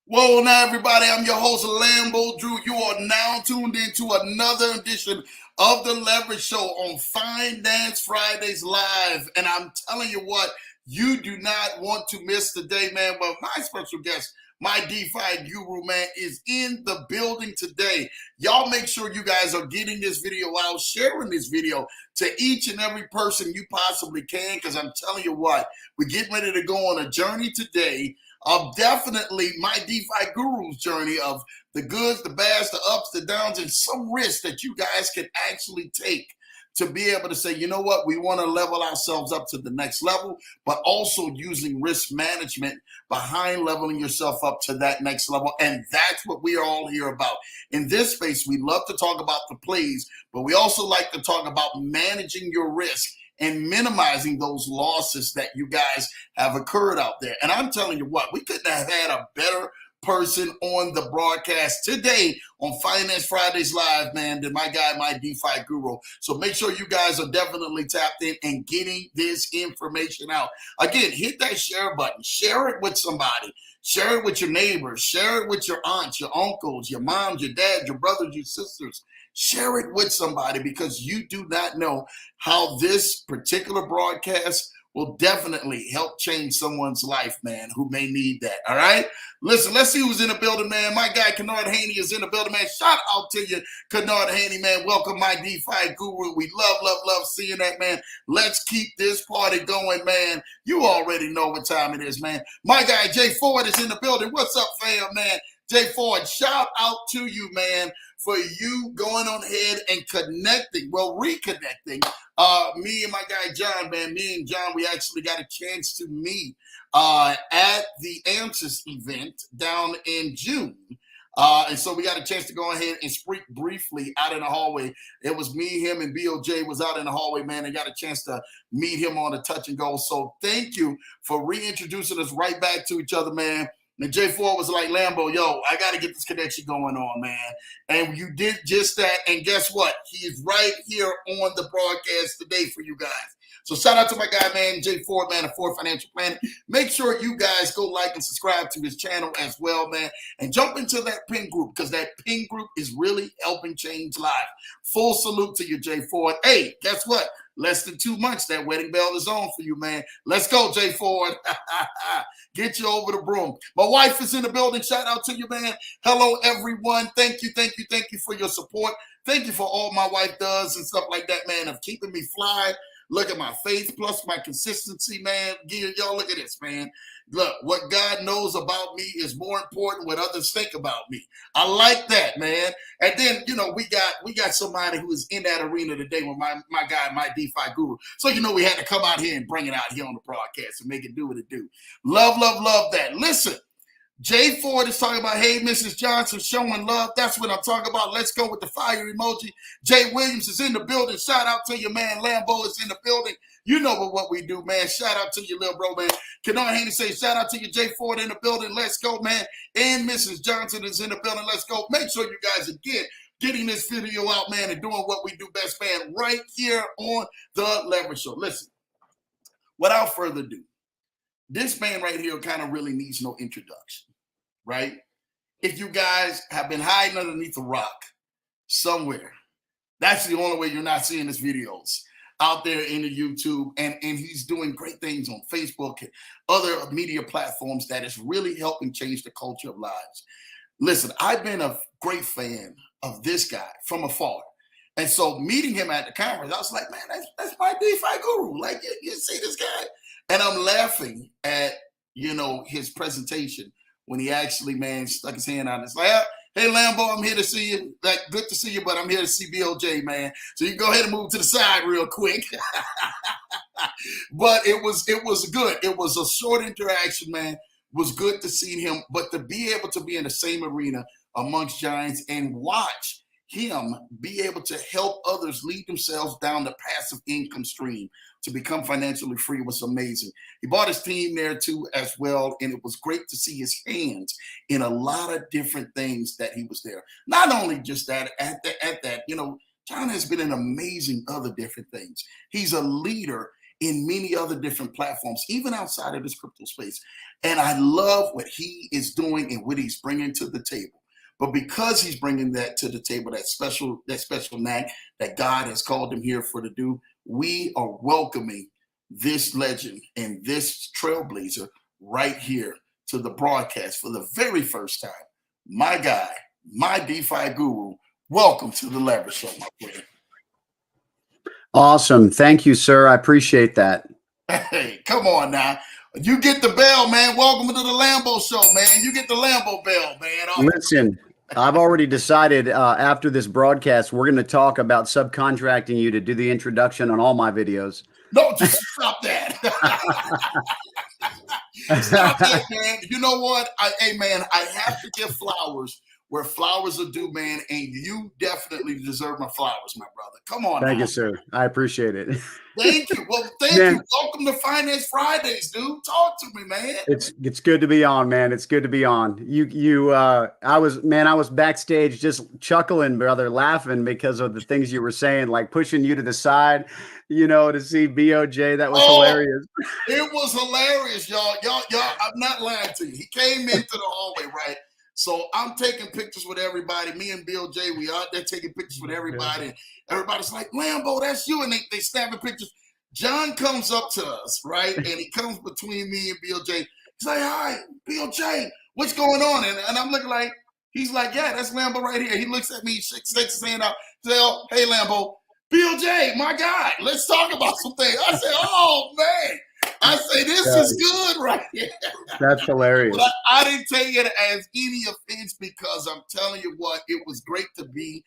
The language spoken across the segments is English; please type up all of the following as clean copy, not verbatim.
Whoa, now everybody, I'm your host, Lambo Drew. You are now tuned into another edition of the Leverage Show on Finance Fridays Live. And I'm telling you what, you do not want to miss the day, man. But my special guest, my DeFi guru, man, is in the building today. Y'all make sure you guys are getting this video out, sharing this video to each and every person you possibly can, because I'm telling you what, we're getting ready to go on a journey today of definitely my DeFi guru's journey of the goods, the bads, the ups, the downs, and some risks that you guys can actually take to be able to say, you know what, we want to level ourselves up to the next level, but also using risk management behind leveling yourself up to that next level. And that's what we are all here about. In this space, we love to talk about the plays, but we also like to talk about managing your risk and minimizing those losses that you guys have occurred out there. And I'm telling you what, we couldn't have had a better person on the broadcast today on Finance Fridays Live, man, than my guy, my DeFi guru. So make sure you guys are definitely tapped in and getting this information out. Again, hit that share button. Share it with somebody. Share it with your neighbors. Share it with your aunts, your uncles, your moms, your dad, your brothers, your sisters. Share it with somebody, because you do not know how this particular broadcast will definitely help change someone's life, man, who may need that. All right? Listen, let's see who's in the building, man. My guy, Kennard Haney, is in the building, man. Shout out to you, Kennard Haney, man. Welcome, my DeFi guru. We love seeing that, man. Let's keep this party going, man. You already know what time it is, man. My guy, Jay Ford, is in the building. What's up, fam, man? Jay Ford, shout out to you, man, for you going on ahead and connecting, reconnecting me and my guy John, man. Me and John, we actually got a chance to meet at the Answers event down in June. And so we got a chance to go ahead and speak briefly out in the hallway. It was me, him, and BOJ was out in the hallway, man, and got a chance to meet him on a touch and go. So thank you for reintroducing us right back to each other, man. And J4 was like, Lambo, yo, I got to get this connection going on, man. And you did just that. And guess what? He is right here on the broadcast today for you guys. So shout out to my guy, man, J4, man, of Ford Financial Planning. Make sure you guys go like and subscribe to his channel as well, man. And jump into that pin group, because that pin group is really helping change lives. Full salute to you, J4. Hey, guess what? Less than 2 months, that wedding bell is on for you, man. Let's go, Jay Ford. Get you over the broom. My wife is in the building. Shout out to you, man. Hello, everyone. Thank you for your support. Thank you for all my wife does and stuff like that, man, of keeping me fly. Look at my faith plus my consistency, man. Y'all look at this, man. Look, what God knows about me is more important than what others think about me. I like that, man. And then, you know, we got somebody who is in that arena today with my guy, my DeFi guru. So, you know, we had to come out here and bring it out here on the broadcast and make it do what it do. Love that. Listen, Jay Ford is talking about, hey, Mrs. Johnson, showing love. That's what I'm talking about. Let's go with the fire emoji. Jay Williams is in the building. Shout out to you, man. Lambo is in the building. You know what we do, man. Shout out to you, little bro, man. Kennard Haney say, shout out to you, Jay Ford in the building. Let's go, man. And Mrs. Johnson is in the building. Let's go. Make sure you guys are getting this video out, man, and doing what we do best, man, right here on the Leverage Show. Listen, without further ado, this man right here kind of really needs no introduction, right? If you guys have been hiding underneath a rock somewhere, that's the only way you're not seeing his videos out there in the YouTube. And he's doing great things on Facebook and other media platforms that is really helping change the culture of lives. Listen, I've been a great fan of this guy from afar. And so meeting him at the conference, I was like, man, that's my DeFi guru. Like, you see this guy? And I'm laughing at, you know, his presentation when he actually, man, stuck his hand out. It's like, hey, Lambo, I'm here to see you. Like, good to see you, but I'm here to see BOJ, man. So you can go ahead and move to the side real quick. But it was good. It was a short interaction, man. It was good to see him, but to be able to be in the same arena amongst giants and watch him be able to help others lead themselves down the passive income stream to become financially free was amazing. He brought his team there too as well, and it was great to see his hands in a lot of different things that he was there. Not only just that, at that, you know, John has been in amazing other different things. He's a leader in many other different platforms, even outside of this crypto space. And I love what he is doing and what he's bringing to the table. But because he's bringing that to the table, that special knack that God has called him here for to do, we are welcoming this legend and this trailblazer right here to the broadcast for the very first time. My guy, my DeFi guru, welcome to the Leverage Show, my friend. Awesome. Thank you, sir. I appreciate that. Hey, come on now. You get the bell, man. Welcome to the Lambo Show, man. You get the Lambo bell, man. Listen, I've already decided after this broadcast, we're going to talk about subcontracting you to do the introduction on all my videos. No, just stop that. Stop that, man. You know what? Hey, man, I have to give flowers where flowers are due, man. And you definitely deserve my flowers, my brother. Come on. Thank you, sir. I appreciate it. Thank you. Well, thank you. Welcome to Finance Fridays, dude. Talk to me, man. It's good to be on, man. It's good to be on. I was backstage just chuckling, brother, laughing because of the things you were saying, like pushing you to the side, to see BOJ. That was hilarious. It was hilarious, y'all. I'm not lying to you. He came into the hallway, right? So I'm taking pictures with everybody. Me and Bill J, we out there taking pictures with everybody. And everybody's like, Lambo, that's you. And they snapping pictures. John comes up to us, right? And he comes between me and Bill J. He's like, hi, Bill J, what's going on? And I'm looking like, he's like, yeah, that's Lambo right here. He looks at me, shakes his hand out, says, hey, Lambo, Bill J, my guy, let's talk about some things. I said, oh, man. I say, this is good right here. That's hilarious. But I didn't take it as any offense because I'm telling you what, it was great to be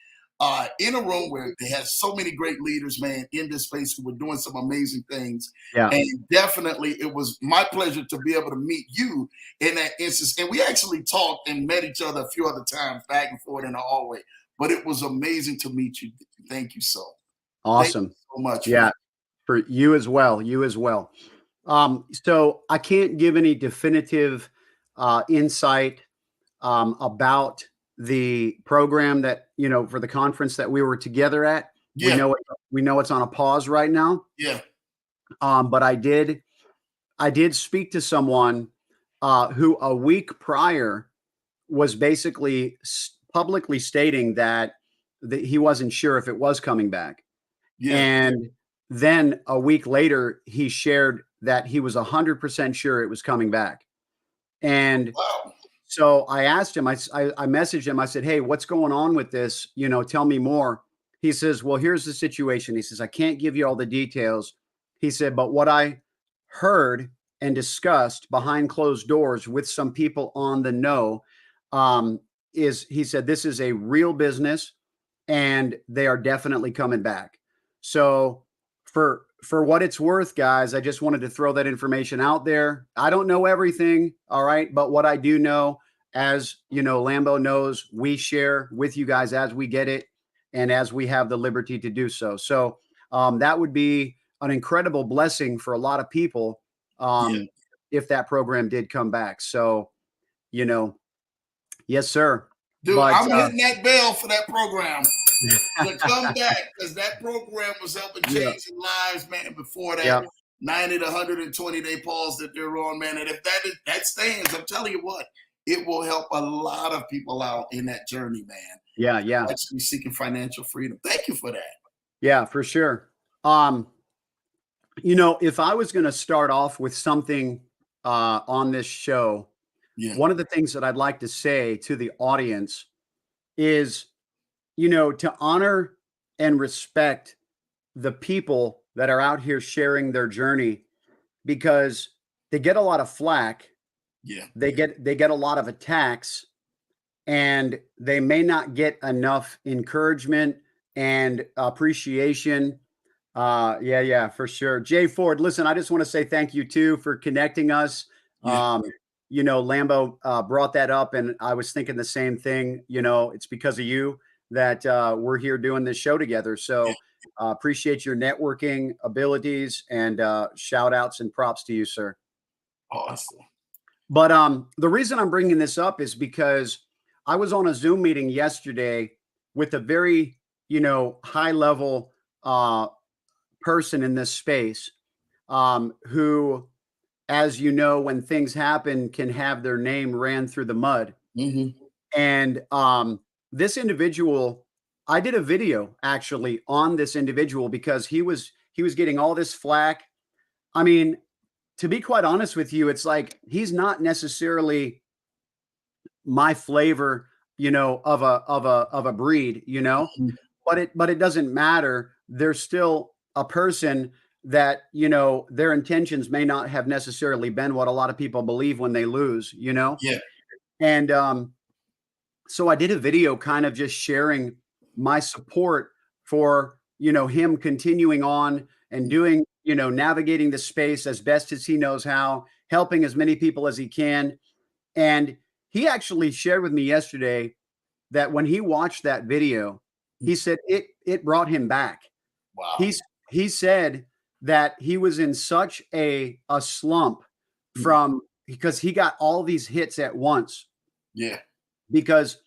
in a room where they had so many great leaders, man, in this space who were doing some amazing things. Yeah. And definitely it was my pleasure to be able to meet you in that instance. And we actually talked and met each other a few other times back and forth in the hallway. But it was amazing to meet you. Thank you so. Awesome. Thank you so much. Yeah. For you as well. You as well. So I can't give any definitive insight about the program that, for the conference that we were together at. Yeah. We know it's on a pause right now. Yeah. But I did speak to someone who a week prior was basically publicly stating that he wasn't sure if it was coming back. Yeah. And then a week later, he shared that he was 100% sure it was coming back. And wow. So I asked him, I messaged him, I said, hey, what's going on with this? Tell me more. He says, well, here's the situation. He says, I can't give you all the details. He said, but what I heard and discussed behind closed doors with some people on the know is, he said, this is a real business and they are definitely coming back. So for what it's worth, guys, I just wanted to throw that information out there. I don't know everything, all right, but what I do know, as Lambo knows, we share with you guys as we get it and as we have the liberty to do so. So that would be an incredible blessing for a lot of people if that program did come back. So, yes, sir. Dude, but, I'm hitting that bell for that program to come back because that program was helping change lives, man, before that 90 to 120 day pause that they're on, man. And if that stands, I'm telling you what, it will help a lot of people out in that journey, man. Yeah. Actually seeking financial freedom. Thank you for that. Yeah, for sure. If I was going to start off with something on this show, one of the things that I'd like to say to the audience is, to honor and respect the people that are out here sharing their journey, because they get a lot of flack. Yeah. They get a lot of attacks, and they may not get enough encouragement and appreciation. Yeah, for sure. Jay Ford, listen, I just want to say thank you too for connecting us. Lambo brought that up, and I was thinking the same thing. It's because of you that we're here doing this show together. So appreciate your networking abilities, and shout outs and props to you, sir. Awesome. But the reason I'm bringing this up is because I was on a Zoom meeting yesterday with a very, high level person in this space who, as you know, when things happen, can have their name ran through the mud. Mm-hmm. And this individual, I did a video actually on this individual because he was getting all this flack. I mean, to be quite honest with you, it's like he's not necessarily my flavor, of a breed, but it doesn't matter. There's still a person that, their intentions may not have necessarily been what a lot of people believe when they lose. Yeah. And so I did a video kind of just sharing my support for, him continuing on and doing, navigating the space as best as he knows how, helping as many people as he can. And he actually shared with me yesterday that when he watched that video, he said it brought him back. Wow. He said that he was in such a slump from because he got all these hits at once. Yeah. Because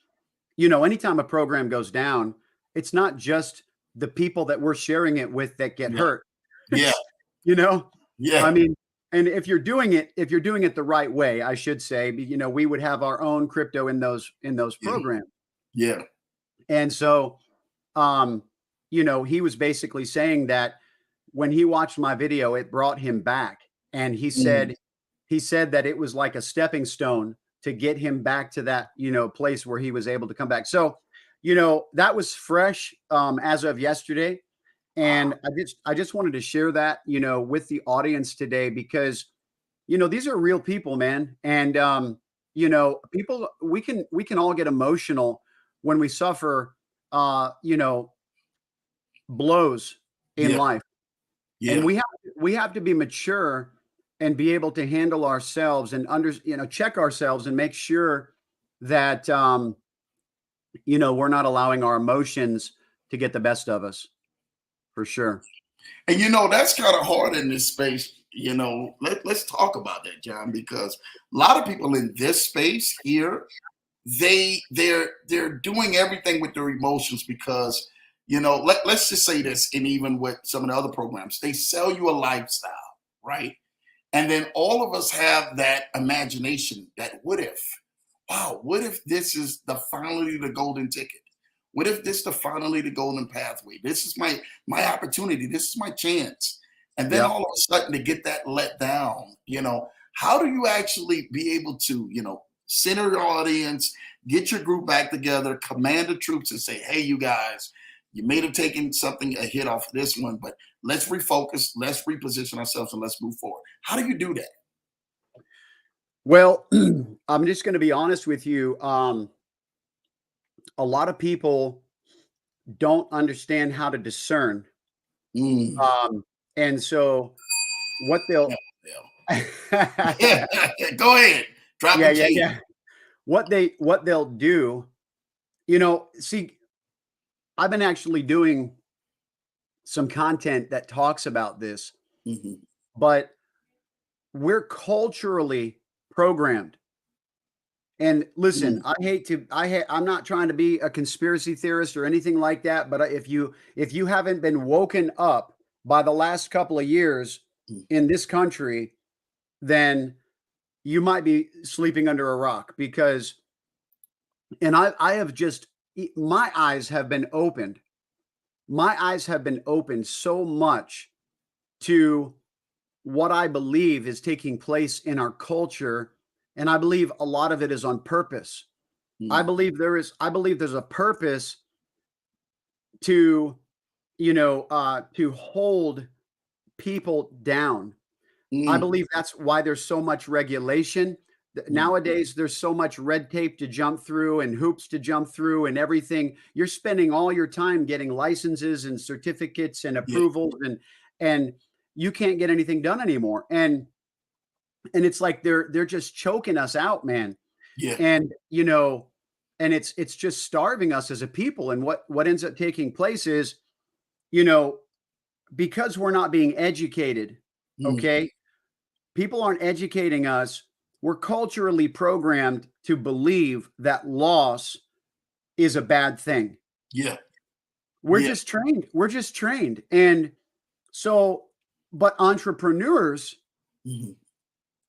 anytime a program goes down, it's not just the people that we're sharing it with that get Yeah. hurt. Yeah. you know, I Yeah. mean, and if you're doing it the right way, I should say, we would have our own crypto in those Yeah. programs. Yeah. And so, um, he was basically saying that when he watched my video, it brought him back. And Mm. he said that it was like a stepping stone to get him back to that, place where he was able to come back. So, that was fresh as of yesterday. Wow. And I just wanted to share that, with the audience today because, these are real people, man. And people we can all get emotional when we suffer blows in Yeah. life. And Yeah. we have to be mature and be able to handle ourselves and check ourselves and make sure that we're not allowing our emotions to get the best of us, for sure. And that's kind of hard in this space. Let's talk about that, John, because a lot of people in this space here, they're doing everything with their emotions because let's just say this, and even with some of the other programs, they sell you a lifestyle, right? And then all of us have that imagination that what if, wow, what if this is the finally the golden ticket? What if this the finally the golden pathway? This is my opportunity. This is my chance. And then Yep. all of a sudden to get that let down, how do you actually be able to, center your audience, get your group back together, command the troops and say, hey, you guys, you may have taken something a hit off this one, but let's refocus, let's reposition ourselves, and let's move forward. How do you do that? Well, I'm just going to be honest with you. A lot of people don't understand how to discern. Mm. Um, and so what they'll Yeah, yeah. Go ahead. Drop yeah, the yeah, G. yeah. What they'll do, see, I've been actually doing some content that talks about this, Mhm. but we're culturally programmed. And listen, Mm. I'm not trying to be a conspiracy theorist or anything like that, but if you haven't been woken up by the last couple of years Mm. in this country, then you might be sleeping under a rock because and I have just my eyes have been opened. My eyes have been opened so much to what I believe is taking place in our culture, and I believe a lot of it is on purpose. Mm. I believe there's a purpose to, to hold people down. I Mm. believe that's why there's so much regulation. Mm. Nowadays, there's so much red tape to jump through and hoops to jump through and everything. You're spending all your time getting licenses and certificates and Yeah. approvals and you can't get anything done anymore. And it's like they're just choking us out, man. Yeah. And and it's just starving us as a people. And what ends up taking place is, you know, because we're not being educated, Mm. okay? People aren't educating us. We're culturally programmed to believe that loss is a bad thing. Yeah. We're Yeah. just trained. We're just trained. And so, But entrepreneurs, Mhm.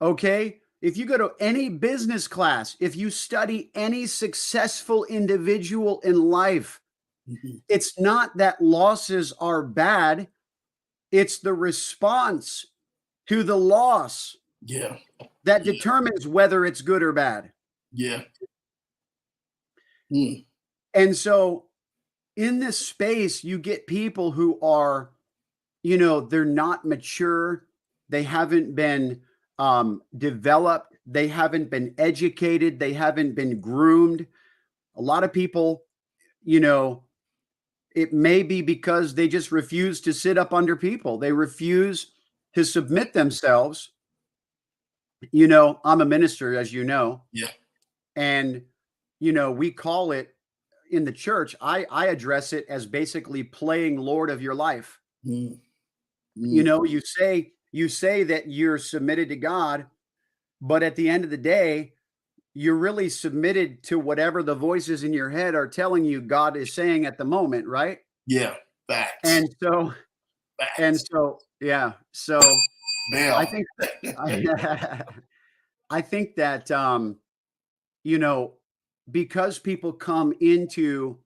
okay, if you go to any business class, if you study any successful individual in life, Mhm. it's not that losses are bad, it's the response to the loss Yeah. that Yeah. determines whether it's good or bad. Yeah. Mm. And so in this space, you get people who are, they're not mature. They haven't been developed. They haven't been educated. They haven't been groomed. A lot of people, you know, it may be because they just refuse to sit up under people. They refuse to submit themselves. I'm a minister, as you know, Yeah. and, we call it in the church, I address it as basically playing Lord of your life. Mm. You Mm. know, you say that you're submitted to God, but at the end of the day, you're really submitted to whatever the voices in your head are telling you God is saying at the moment, right? Yeah. Facts. And so and Facts. so yeah, so I Bell. think I I think that you know, because people come into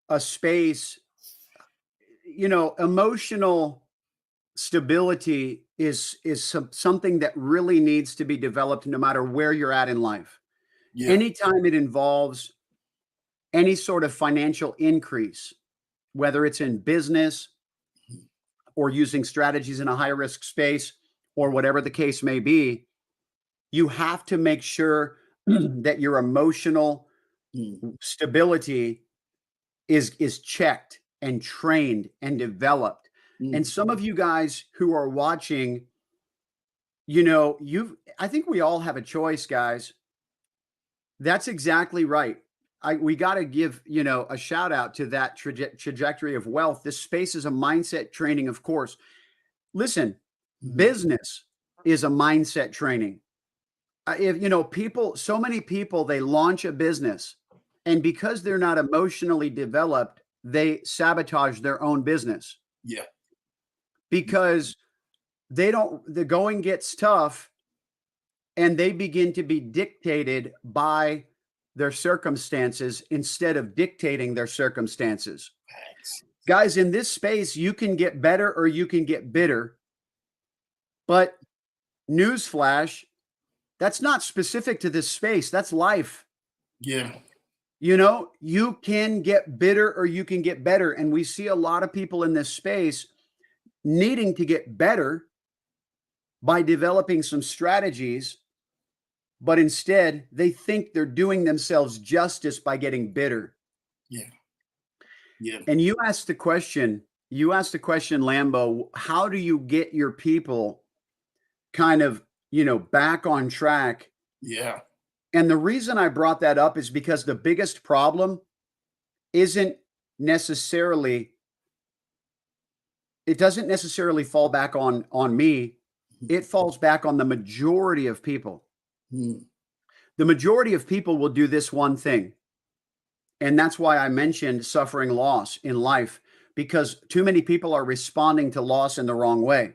a space, emotional stability is something that really needs to be developed no matter where you're at in life. Yeah. Anytime it involves any sort of financial increase, whether it's in business or using strategies in a high risk space or whatever the case may be, you have to make sure that your emotional Mm. stability is checked and trained and developed. And Mm. some of you guys who are watching, I think we all have a choice, guys. That's exactly right. We got to give, a shout out to that trajectory of wealth. This space is a mindset training, of course. Listen, Mhm. business is a mindset training. If people, so many people, they launch a business, and because they're not emotionally developed, they sabotage their own business Yeah. because the going gets tough and they begin to be dictated by their circumstances instead of dictating their circumstances. Facts. Guys, in this space, you can get better or you can get bitter. But newsflash, that's not specific to this space. That's life. Yeah. You can get bitter or you can get better. And we see a lot of people in this space needing to get better by developing some strategies, but instead they think they're doing themselves justice by getting bitter. Yeah. Yeah. And you asked the question, Lambo, how do you get your people kind of, back on track? Yeah. And the reason I brought that up is because the biggest problem isn't necessarily, it doesn't necessarily fall back on me. It falls back on the majority of people. Mm. The majority of people will do this one thing. And that's why I mentioned suffering loss in life, because too many people are responding to loss in the wrong way.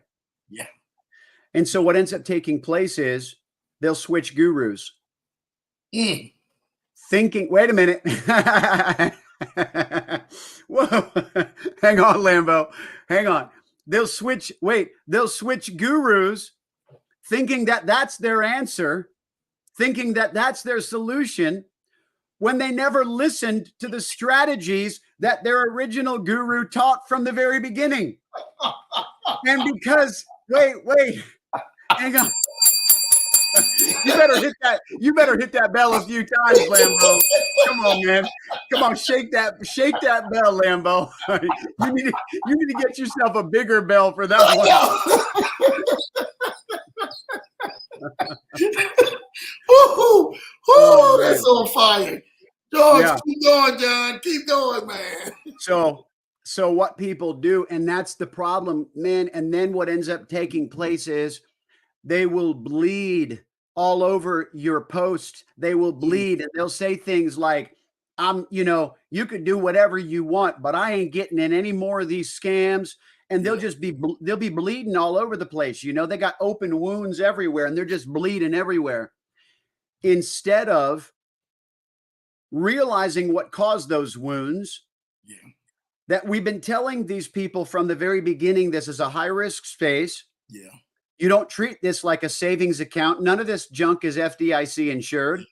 Yeah. And so what ends up taking place is they'll switch gurus, Mm. thinking, wait a minute. Whoa. Hang on, Lambo. Hang on. They'll switch gurus thinking that that's their answer, thinking that that's their solution, when they never listened to the strategies that their original guru taught from the very beginning. And because, wait, hang on. You better hit that bell a few times, Lambo. Come on, man. Come on, shake that bell, Lambo. You need to get yourself a bigger bell for that one. Woo-hoo. Oh Woo, man. that's on fire. George, Yeah. keep going, John. Keep going, man. So what people do, and that's the problem, man. And then what ends up taking place is they will bleed all over your post. They will Mm. bleed and they'll say things like, you could do whatever you want, but I ain't getting in any more of these scams. And Yeah. they'll be bleeding all over the place. They got open wounds everywhere and they're just bleeding everywhere. Instead of realizing what caused those wounds, Yeah. that we've been telling these people from the very beginning, this is a high risk space. Yeah. You don't treat this like a savings account. None of this junk is FDIC insured.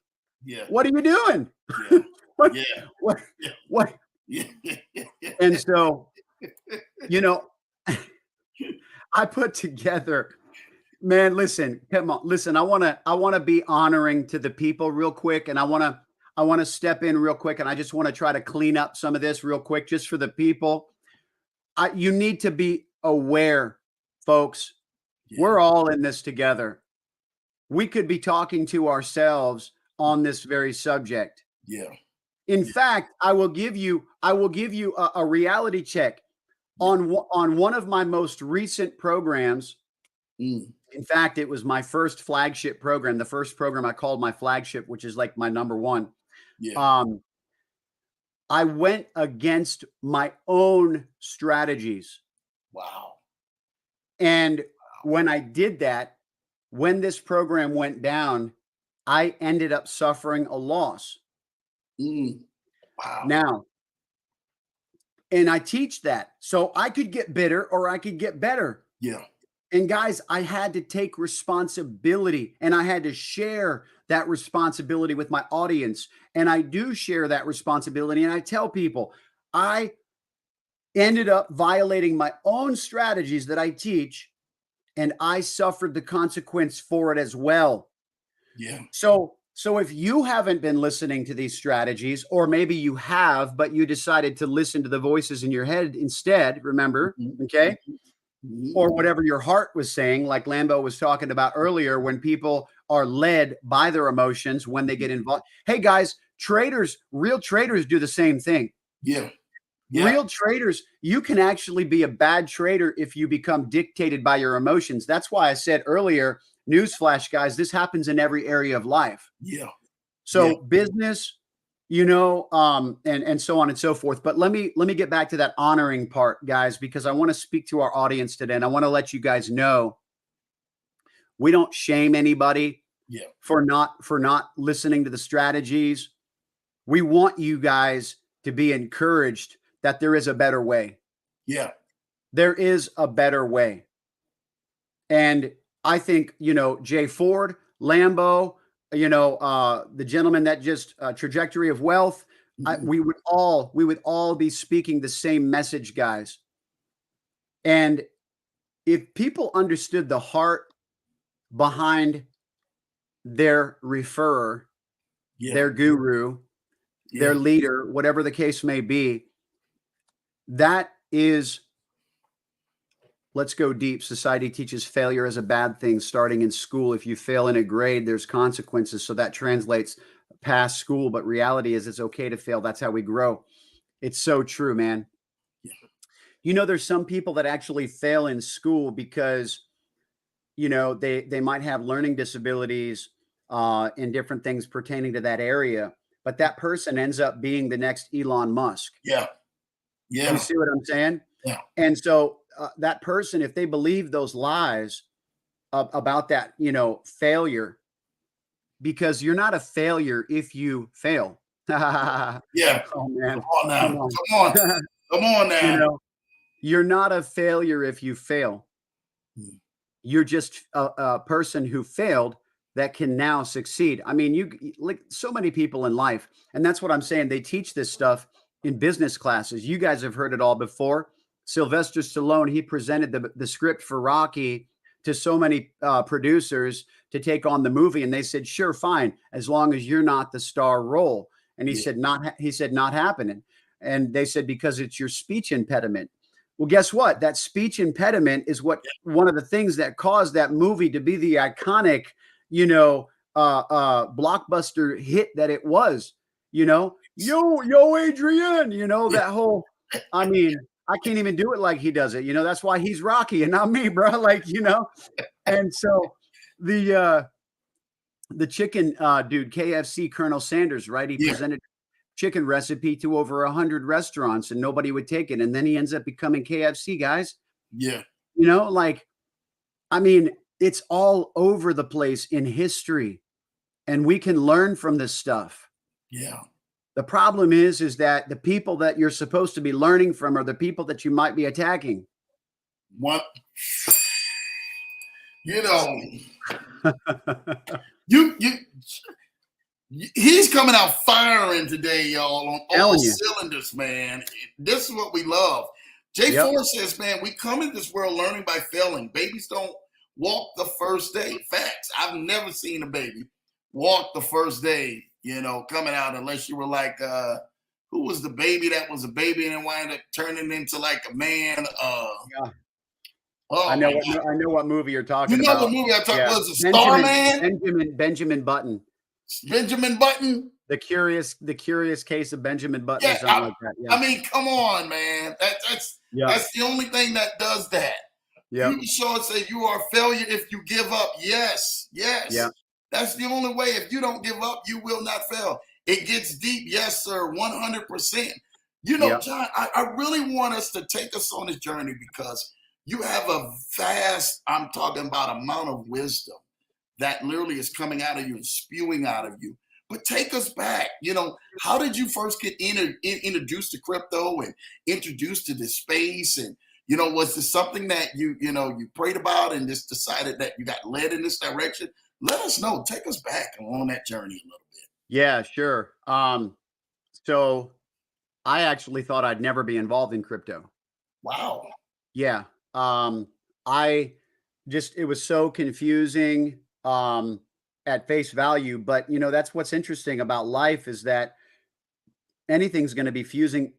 Yeah. What are you doing? Yeah. what, Yeah. what, Yeah. what? Yeah. And so, I put together, man, listen, come on, listen, I want to be honoring to the people real quick. And I want to step in real quick. And I just want to try to clean up some of this real quick, just for the people. You need to be aware, folks. Yeah. We're all in this together. We could be talking to ourselves on this very subject. Yeah. In fact, I will give you a reality check on one of my most recent programs. Mm. In fact, it was my first flagship program, the first program I called my flagship, which is like my number one. Yeah. I went against my own strategies. Wow. And when I did that, when this program went down, I ended up suffering a loss. Mm. Wow. Now, and I teach that so I could get bitter or I could get better. Yeah. And guys, I had to take responsibility and I had to share that responsibility with my audience. And I do share that responsibility. And I tell people, I ended up violating my own strategies that I teach, and I suffered the consequence for it as well. Yeah. So if you haven't been listening to these strategies, or maybe you have, but you decided to listen to the voices in your head instead, remember, okay? Mm-hmm. Or whatever your heart was saying, like Lambo was talking about earlier, when people are led by their emotions when they get involved. Hey guys, real traders do the same thing. Yeah. Yeah. Real traders, you can actually be a bad trader if you become dictated by your emotions. That's why I said earlier, newsflash, guys, this happens in every area of life. Yeah. So business, and so on and so forth. But let me get back to that honoring part, guys, because I want to speak to our audience today. And I want to let you guys know, we don't shame anybody for not listening to the strategies. We want you guys to be encouraged that there is a better way. Yeah. There is a better way. And I think, Jay Ford, Lambo, the gentleman that just Trajectory of Wealth, we would all be speaking the same message, guys. And if people understood the heart behind their referrer, their guru, their leader, whatever the case may be, that is, let's go deep. Society teaches failure as a bad thing starting in school. If you fail in a grade, there's consequences. So that translates past school, but reality is it's okay to fail. That's how we grow. It's so true, man. There's some people that actually fail in school because, they might have learning disabilities and different things pertaining to that area, but that person ends up being the next Elon Musk. Yeah. Yeah. You see what I'm saying? Yeah. And so that person, if they believe those lies about that, failure, because you're not a failure if you fail. Yeah. Oh man. Come on now. Come on now. You're not a failure if you fail. You're just a person who failed that can now succeed. I mean, you like so many people in life, and that's what I'm saying. They teach this stuff in business classes. You guys have heard it all before. Sylvester Stallone, he presented the script for Rocky to so many producers to take on the movie, and they said, "Sure, fine, as long as you're not the star role." And he said, "Not happening." And they said, "Because it's your speech impediment." Well, guess what? That speech impediment is one of the things that caused that movie to be the iconic, blockbuster hit that it was. Yo, Adrian, that whole, I mean, I can't even do it like he does it. That's why he's Rocky and not me, bro. And so the chicken dude, KFC Colonel Sanders, right? He presented chicken recipe to over 100 restaurants and nobody would take it. And then he ends up becoming KFC, guys. Yeah. You know, like, I mean, it's all over the place in history and we can learn from this stuff. Yeah. The problem is that the people that you're supposed to be learning from are the people that you might be attacking. What? You know, you he's coming out firing today, y'all, on all cylinders, man. This is what we love. J4 says, man, we come into this world learning by failing. Babies don't walk the first day. Facts. I've never seen a baby walk the first day, you know, coming out, unless you were like, who was the baby that was a baby and then wound up turning into like a man? Yeah. Oh, I know what movie you're talking about. You know what movie I'm talking about? Was it Starman? Benjamin Button. Benjamin Button? The curious case of Benjamin Button, yeah, or something like that. Yeah. I mean, come on, man. That's the only thing that does that. Yeah. You show and say you are a failure if you give up. Yes. Yeah. That's the only way. If you don't give up, you will not fail. It gets deep. Yes, sir. 100%. You know, John, I really want us to take us on this journey because you have a vast, I'm talking about, amount of wisdom that literally is coming out of you and spewing out of you. But take us back. You know, how did you first get introduced to crypto and introduced to this space? And, you know, was this something that you prayed about and just decided that you got led in this direction? Let us know. Take us back on that journey a little bit. Yeah, sure. So I actually thought I'd never be involved in crypto. Wow. Yeah. It was so confusing at face value, but you know, that's what's interesting about life is that anything's going to be confusing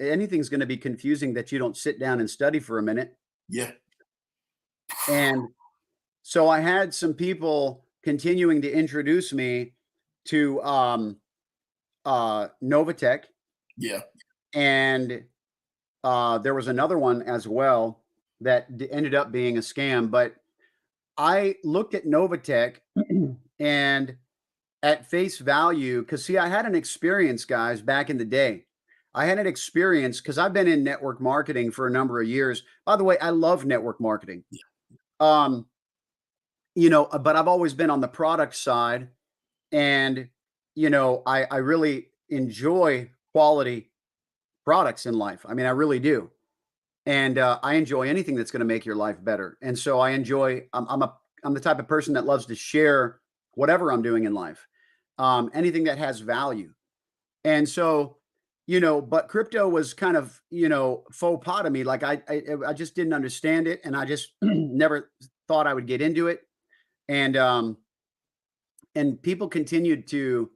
that you don't sit down and study for a minute. Yeah. And so I had some people continuing to introduce me to Novatech. Yeah. And there was another one as well that ended up being a scam, but I looked at Novatech and at face value, because see, I had an experience, guys, back in the day. I had an experience because I've been in network marketing for a number of years. By the way, I love network marketing. You know, but I've always been on the product side. And, you know, I really enjoy quality products in life. I mean, I really do. And I enjoy anything that's going to make your life better. And so I enjoy, I'm the type of person that loves to share whatever I'm doing in life, anything that has value. And so, you know, but crypto was kind of, you know, faux pas to me. Like I just didn't understand it. And I just never thought I would get into it. And people continued to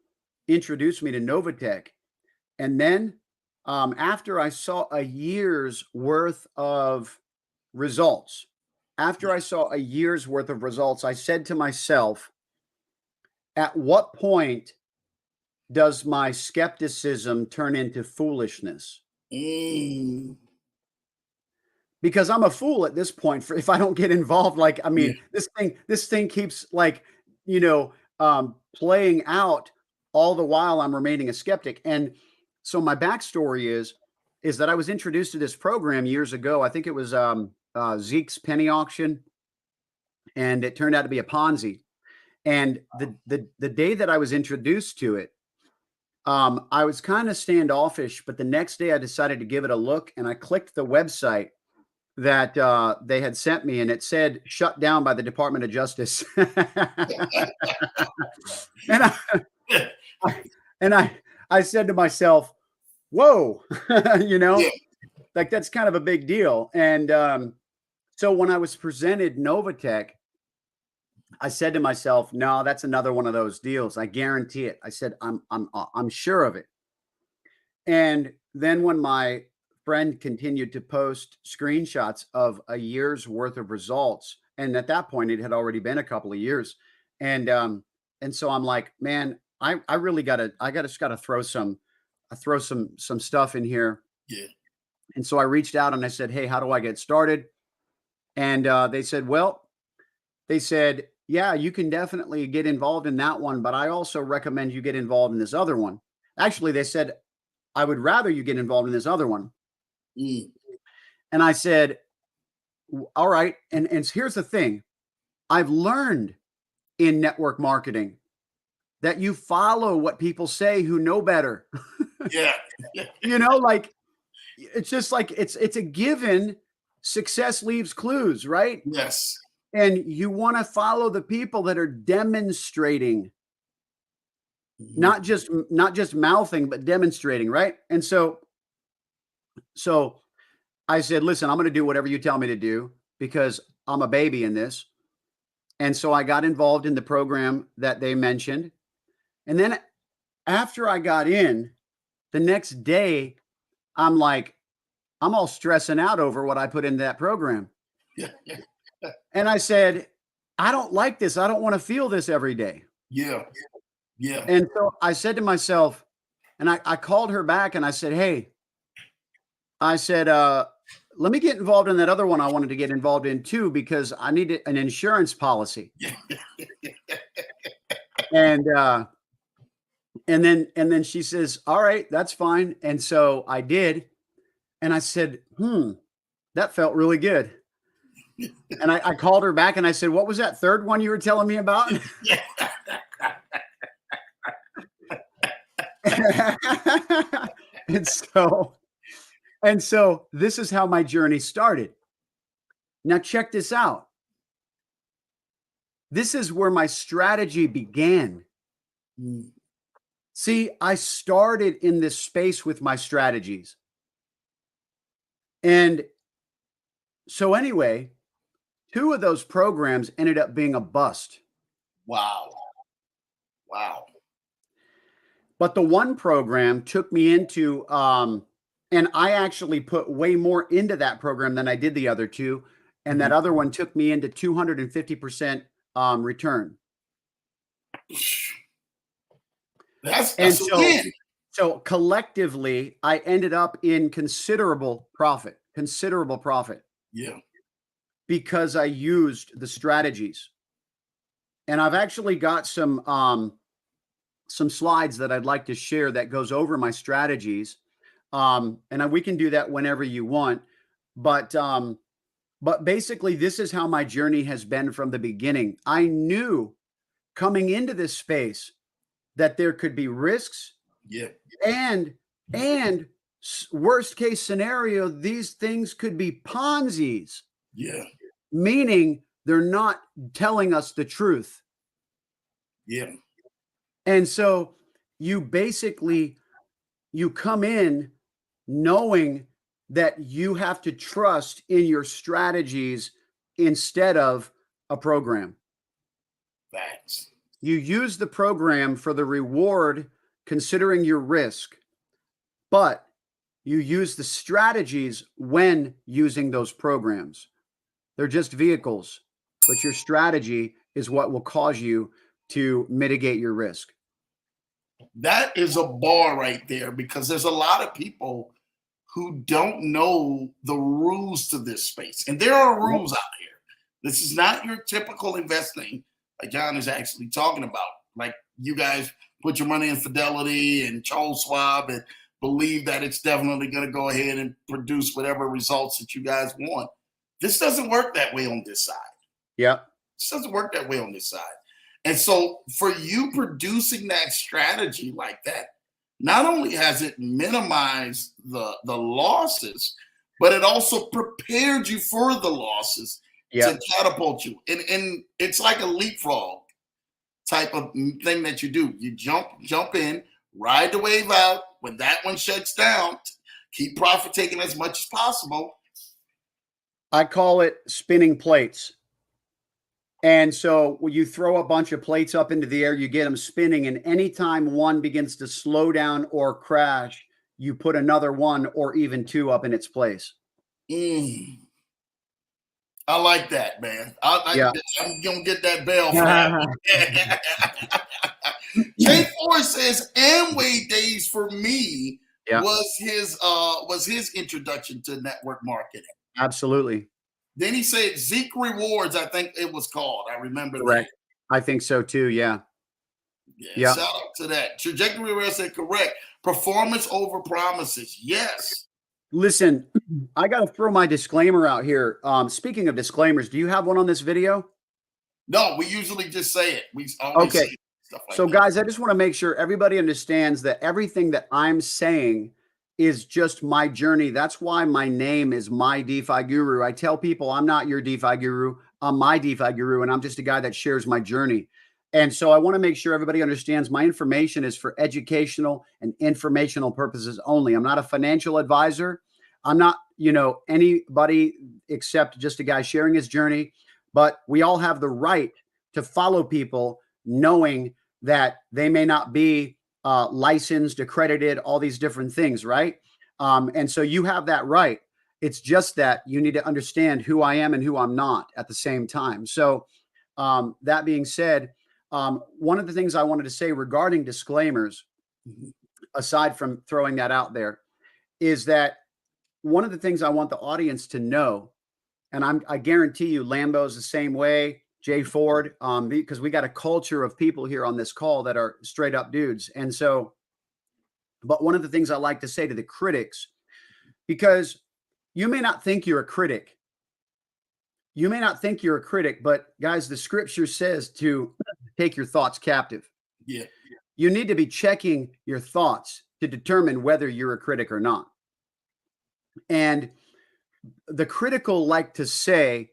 introduce me to Novatech. And then after I saw a year's worth of results, I said to myself, at what point does my skepticism turn into foolishness? Because I'm a fool at this point if I don't get involved. Like, I mean, this thing keeps like, you know, playing out all the while I'm remaining a skeptic. And so my backstory is that I was introduced to this program years ago. I think it was Zeke's penny auction, and it turned out to be a Ponzi. And the day that I was introduced to it, I was kind of standoffish, but the next day I decided to give it a look, and I clicked the website that they had sent me, and it said shut down by the Department of Justice. and I said to myself, whoa, you know, like that's kind of a big deal. And so when I was presented Novatech, I said to myself, no, that's another one of those deals. I guarantee it. I said, I'm sure of it. And then when my friend continued to post screenshots of a year's worth of results, and at that point it had already been a couple of years. And so I'm like, man, I really gotta throw some stuff in here. Yeah. And so I reached out and I said, hey, how do I get started? And they said, yeah, you can definitely get involved in that one, but I also recommend you get involved in this other one. Actually, they said, I would rather you get involved in this other one. Mm. And I said, all right. And here's the thing. I've learned in network marketing that you follow what people say who know better. Yeah. Like it's just like it's a given. Success leaves clues, right? Yes. And you want to follow the people that are demonstrating, Mm-hmm. not just mouthing, but demonstrating, right? And so I said, listen, I'm going to do whatever you tell me to do because I'm a baby in this. And so I got involved in the program that they mentioned. And then after I got in, the next day, I'm all stressing out over what I put into that program. Yeah. And I said, I don't like this. I don't want to feel this every day. Yeah. Yeah. And so I said to myself, and I called her back and I said, hey, I said, let me get involved in that other one I wanted to get involved in too, because I needed an insurance policy. And then she says, all right, that's fine. And so I did. And I said, that felt really good. And I called her back and I said, what was that third one you were telling me about? And so this is how my journey started. Now check this out. This is where my strategy began. Mm. See, I started in this space with my strategies. And so anyway, 2 of those programs ended up being a bust. Wow. But the one program took me into, and I actually put way more into that program than I did the other 2. And that other one took me into 250% return. That's and a so, win. So collectively, I ended up in considerable profit. Yeah. Because I used the strategies. And I've actually got some slides that I'd like to share that goes over my strategies. And we can do that whenever you want. But basically, this is how my journey has been from the beginning. I knew coming into this space that there could be risks. Yeah. And worst case scenario, these things could be Ponzi's. Yeah. Meaning they're not telling us the truth. Yeah. And so you come in knowing that you have to trust in your strategies instead of a program. Facts. You use the program for the reward, considering your risk, but you use the strategies when using those programs. They're just vehicles, but your strategy is what will cause you to mitigate your risk. That is a bar right there, because there's a lot of people who don't know the rules to this space. And there are rules out here. This is not your typical investing like John is actually talking about. Like you guys put your money in Fidelity and Charles Schwab and believe that it's definitely going to go ahead and produce whatever results that you guys want. This doesn't work that way on this side. Yeah. This doesn't work that way on this side. And so for you producing that strategy like that, not only has it minimized the losses, but it also prepared you for the losses to catapult you. And it's like a leapfrog type of thing that you do. You jump in, ride the wave out. When that one shuts down, keep profit taking as much as possible. I call it spinning plates. And so when you throw a bunch of plates up into the air, you get them spinning. And anytime one begins to slow down or crash, you put another one or even 2 up in its place. I like that, man. I'm going to get that bell for that. J4 says Amway days for me was his introduction to network marketing. Absolutely. Then he said Zeke Rewards, I think it was called. I remember correct. That. I think so too, yeah. Shout out to that. Trajectory Rewards said correct. Performance over promises. Yes. Listen, I got to throw my disclaimer out here. Speaking of disclaimers, do you have one on this video? No, we usually just say it. We always Okay. say stuff like So, that. guys, I just want to make sure everybody understands that everything that I'm saying is just my journey. That's why my name is My DeFi Guru. I tell people I'm not your DeFi guru. I'm my DeFi guru, and I'm just a guy that shares my journey. And so I want to make sure everybody understands my information is for educational and informational purposes only. I'm not a financial advisor. I'm not, anybody except just a guy sharing his journey. But we all have the right to follow people knowing that they may not be licensed, accredited, all these different things, right? And so you have that right. It's just that you need to understand who I am and who I'm not at the same time. So that being said, one of the things I wanted to say regarding disclaimers, aside from throwing that out there, is that one of the things I want the audience to know, and I guarantee you Lambo's the same way, Jay Ford, because we got a culture of people here on this call that are straight up dudes. And so, but one of the things I like to say to the critics, because you may not think you're a critic. You may not think you're a critic, but guys, the scripture says to take your thoughts captive. Yeah. You need to be checking your thoughts to determine whether you're a critic or not. And the critical like to say,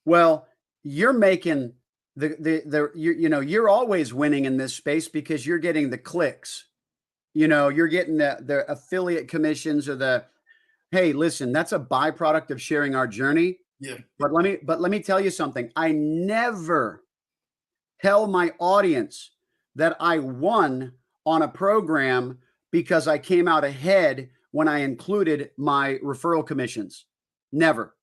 well, you're making you're always winning in this space because you're getting the clicks. You're getting the affiliate commissions or hey, listen, that's a byproduct of sharing our journey. Yeah. But let me tell you something. I never tell my audience that I won on a program because I came out ahead when I included my referral commissions. Never.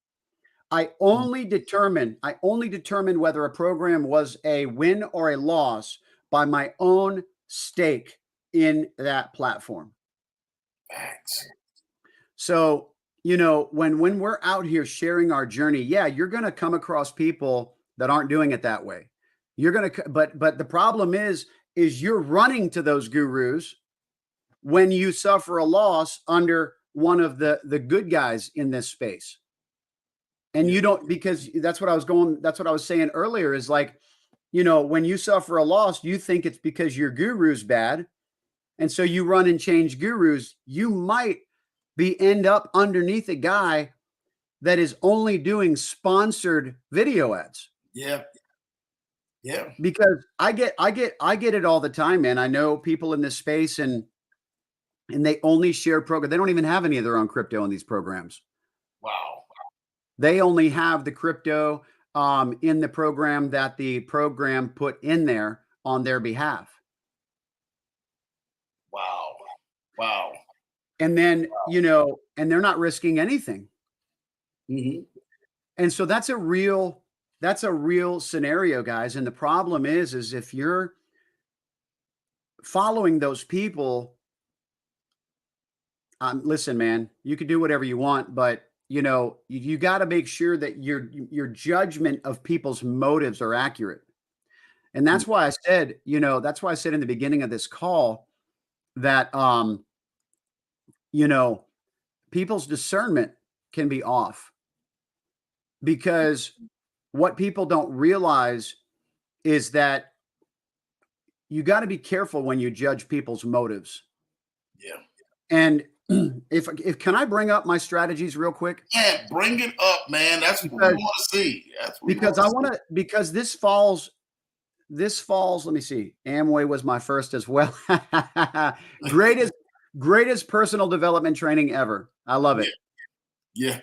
I only determine whether a program was a win or a loss by my own stake in that platform. Facts. So, when we're out here sharing our journey, yeah, you're going to come across people that aren't doing it that way. You're going to, but the problem is you're running to those gurus when you suffer a loss under one of the good guys in this space. And you don't, because that's what I was saying earlier is like, when you suffer a loss, you think it's because your guru's bad. And so you run and change gurus. You might end up underneath a guy that is only doing sponsored video ads. Yeah. Yeah. Because I get it all the time, man. I know people in this space and they only share program. They don't even have any of their own crypto in these programs. Wow. They only have the crypto in the program that the program put in there on their behalf. Wow. Wow. And then, and they're not risking anything. Mm-hmm. And so that's a real scenario, guys. And the problem is if you're following those people, listen, man, you can do whatever you want, but you got to make sure that your judgment of people's motives are accurate. And that's why I said, in the beginning of this call that, people's discernment can be off, because what people don't realize is that you got to be careful when you judge people's motives. Yeah. And if can I bring up my strategies real quick? Yeah, bring it up, man. That's what we want to see. Because this falls, let me see. Amway was my first as well. Greatest personal development training ever. I love it. Yeah.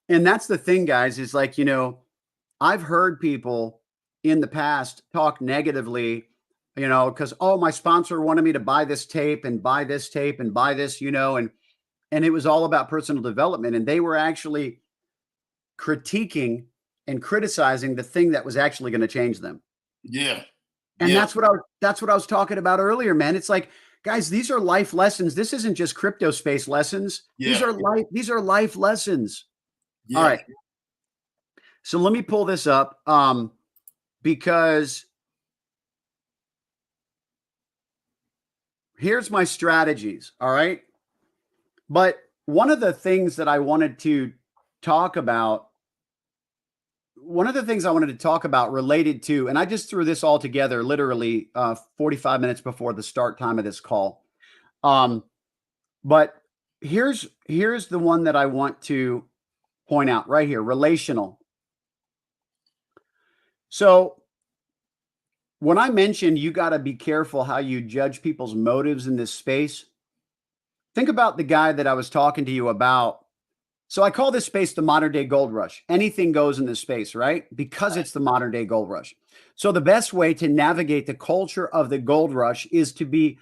And that's the thing, guys, is like, I've heard people in the past talk negatively, because, my sponsor wanted me to buy this tape and buy this tape and buy this, and it was all about personal development. And they were actually critiquing and criticizing the thing that was actually going to change them. Yeah. And that's what I was talking about earlier, man. It's like, guys, these are life lessons. This isn't just crypto space lessons. Yeah. These are life lessons. Yeah. All right. So let me pull this up because here's my strategies. All right. But one of the things that I wanted to talk about, related to, and I just threw this all together literally 45 minutes before the start time of this call. But here's the one that I want to point out right here, relational. So when I mentioned you got to be careful how you judge people's motives in this space, think about the guy that I was talking to you about. So I call this space the modern day gold rush. Anything goes in this space, right? Because it's the modern day gold rush. So the best way to navigate the culture of the gold rush is to be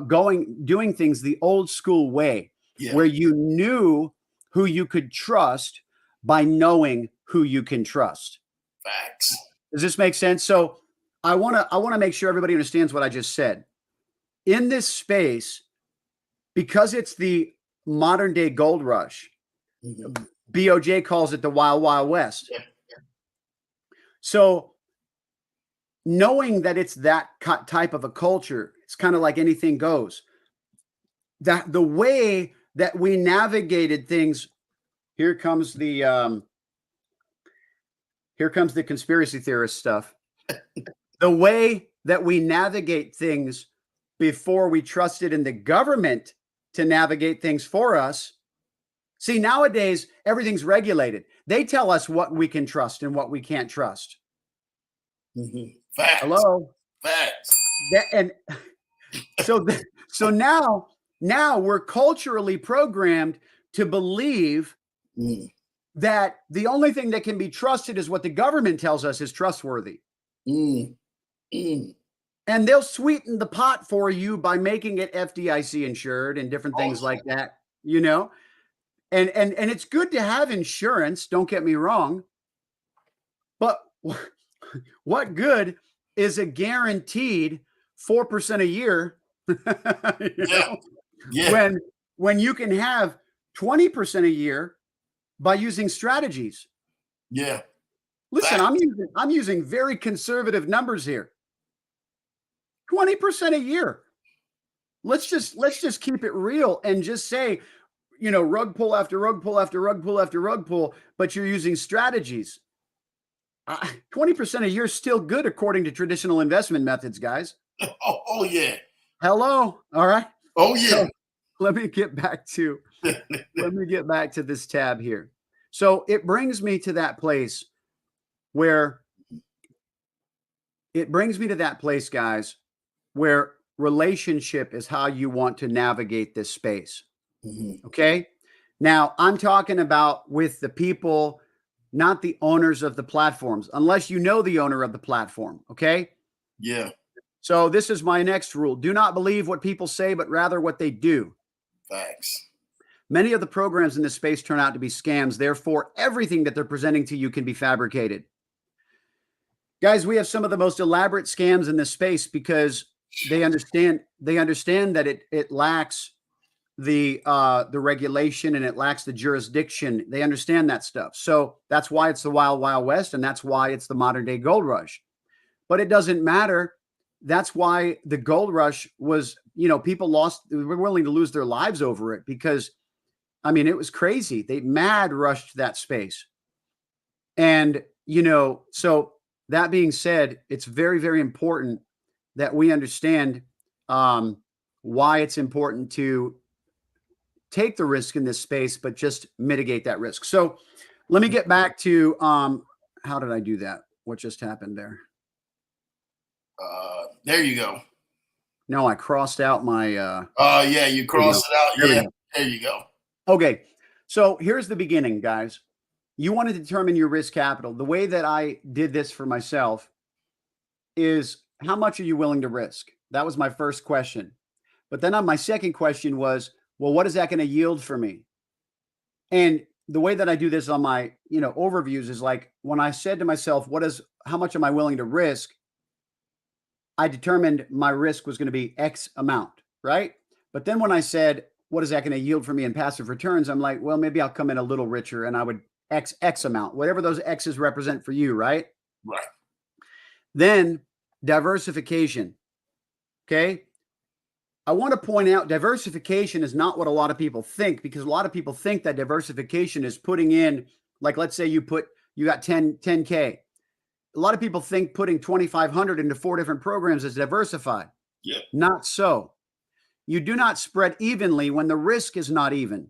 doing things the old school way, where you knew who you could trust by knowing who you can trust. Facts. Does this make sense? So I want to make sure everybody understands what I just said. In this space, because it's the modern day gold rush, BOJ calls it the Wild Wild West. So knowing that it's that type of a culture, it's kind of like anything goes. That the way that we navigated things, here comes the conspiracy theorist stuff. The way that we navigate things before we trusted in the government to navigate things for us. See, nowadays, everything's regulated. They tell us what we can trust and what we can't trust. Facts. Hello? Facts. And so now we're culturally programmed to believe that the only thing that can be trusted is what the government tells us is trustworthy. And they'll sweeten the pot for you by making it FDIC insured and different things like that, you know? And it's good to have insurance, don't get me wrong. But what good is a guaranteed 4% a year when you can have 20% a year by using strategies? Yeah. Listen, I'm using very conservative numbers here. 20% a year. Let's just keep it real and just say, rug pull after rug pull after rug pull after rug pull, but you're using strategies. 20% a year is still good according to traditional investment methods, guys. Oh yeah. Hello. All right. Oh yeah. So let me get back to this tab here. So it brings me to that place where guys, where relationship is how you want to navigate this space. Okay. Now I'm talking about with the people, not the owners of the platforms, unless you know the owner of the platform. Okay. Yeah. So this is my next rule. Do not believe what people say, but rather what they do. Facts. Many of the programs in this space turn out to be scams. Therefore, everything that they're presenting to you can be fabricated. Guys, we have some of the most elaborate scams in this space because they understand that it lacks the regulation and it lacks the jurisdiction. They understand that stuff. So that's why it's the Wild Wild West, and that's why it's the modern day gold rush. But it doesn't matter. That's why the gold rush was, people were willing to lose their lives over it because, it was crazy. They mad rushed that space. And, so that being said, it's very, very important that we understand why it's important to take the risk in this space, but just mitigate that risk. So let me get back to how did I do that? What just happened there? There you go. No, I crossed out my. Yeah, you crossed it out. There you go. Okay, so here's the beginning, guys. You want to determine your risk capital. The way that I did this for myself is how much are you willing to risk? That was my first question. But then my second question was, well, what is that going to yield for me? And the way that I do this on my, overviews is like when I said to myself, how much am I willing to risk? I determined my risk was going to be X amount, right? But then when I said, what is that going to yield for me in passive returns? I'm like, well, maybe I'll come in a little richer and I would X amount, whatever those X's represent for you, right? Right. Then diversification. Okay. I want to point out diversification is not what a lot of people think, because a lot of people think that diversification is putting in, like, let's say you got 10K. A lot of people think putting 2,500 into 4 different programs is diversified. Yeah. Not so. You do not spread evenly when the risk is not even.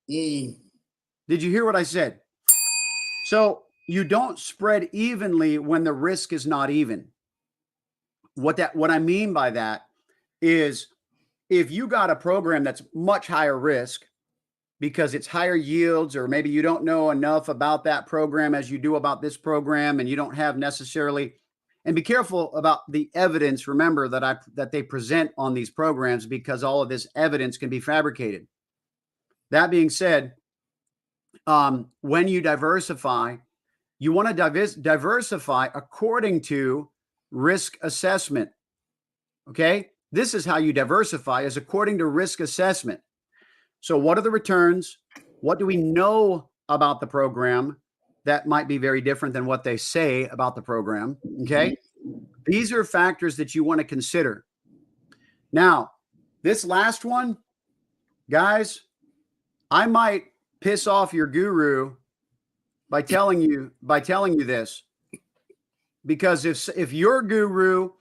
Did you hear what I said? So you don't spread evenly when the risk is not even. What I mean by that is, if you got a program that's much higher risk because it's higher yields, or maybe you don't know enough about that program as you do about this program, and you don't have necessarily, and be careful about the evidence, remember, that they present on these programs, because all of this evidence can be fabricated. That being said, when you diversify, you want to diversify according to risk assessment. Okay? This is how you diversify, is according to risk assessment. So what are the returns? What do we know about the program that might be very different than what they say about the program? Okay? These are factors that you want to consider. Now, this last one, guys, I might piss off your guru by telling you this, because if your guru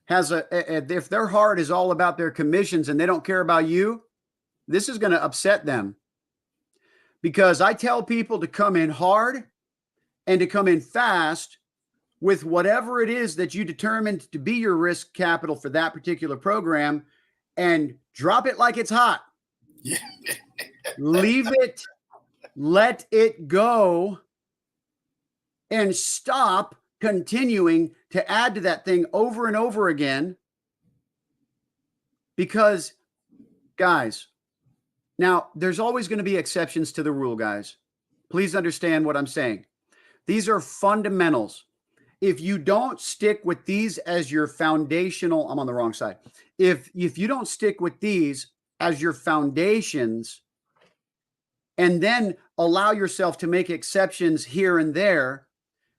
has if their heart is all about their commissions and they don't care about you, this is going to upset them. Because I tell people to come in hard and to come in fast with whatever it is that you determined to be your risk capital for that particular program, and drop it like it's hot. Yeah. Leave it, let it go, and stop continuing to add to that thing over and over again. Because, guys, now there's always going to be exceptions to the rule, guys. Please understand what I'm saying. These are fundamentals. If you don't stick with these as your foundational, I'm on the wrong side. If you don't stick with these as your foundations, and then allow yourself to make exceptions here and there,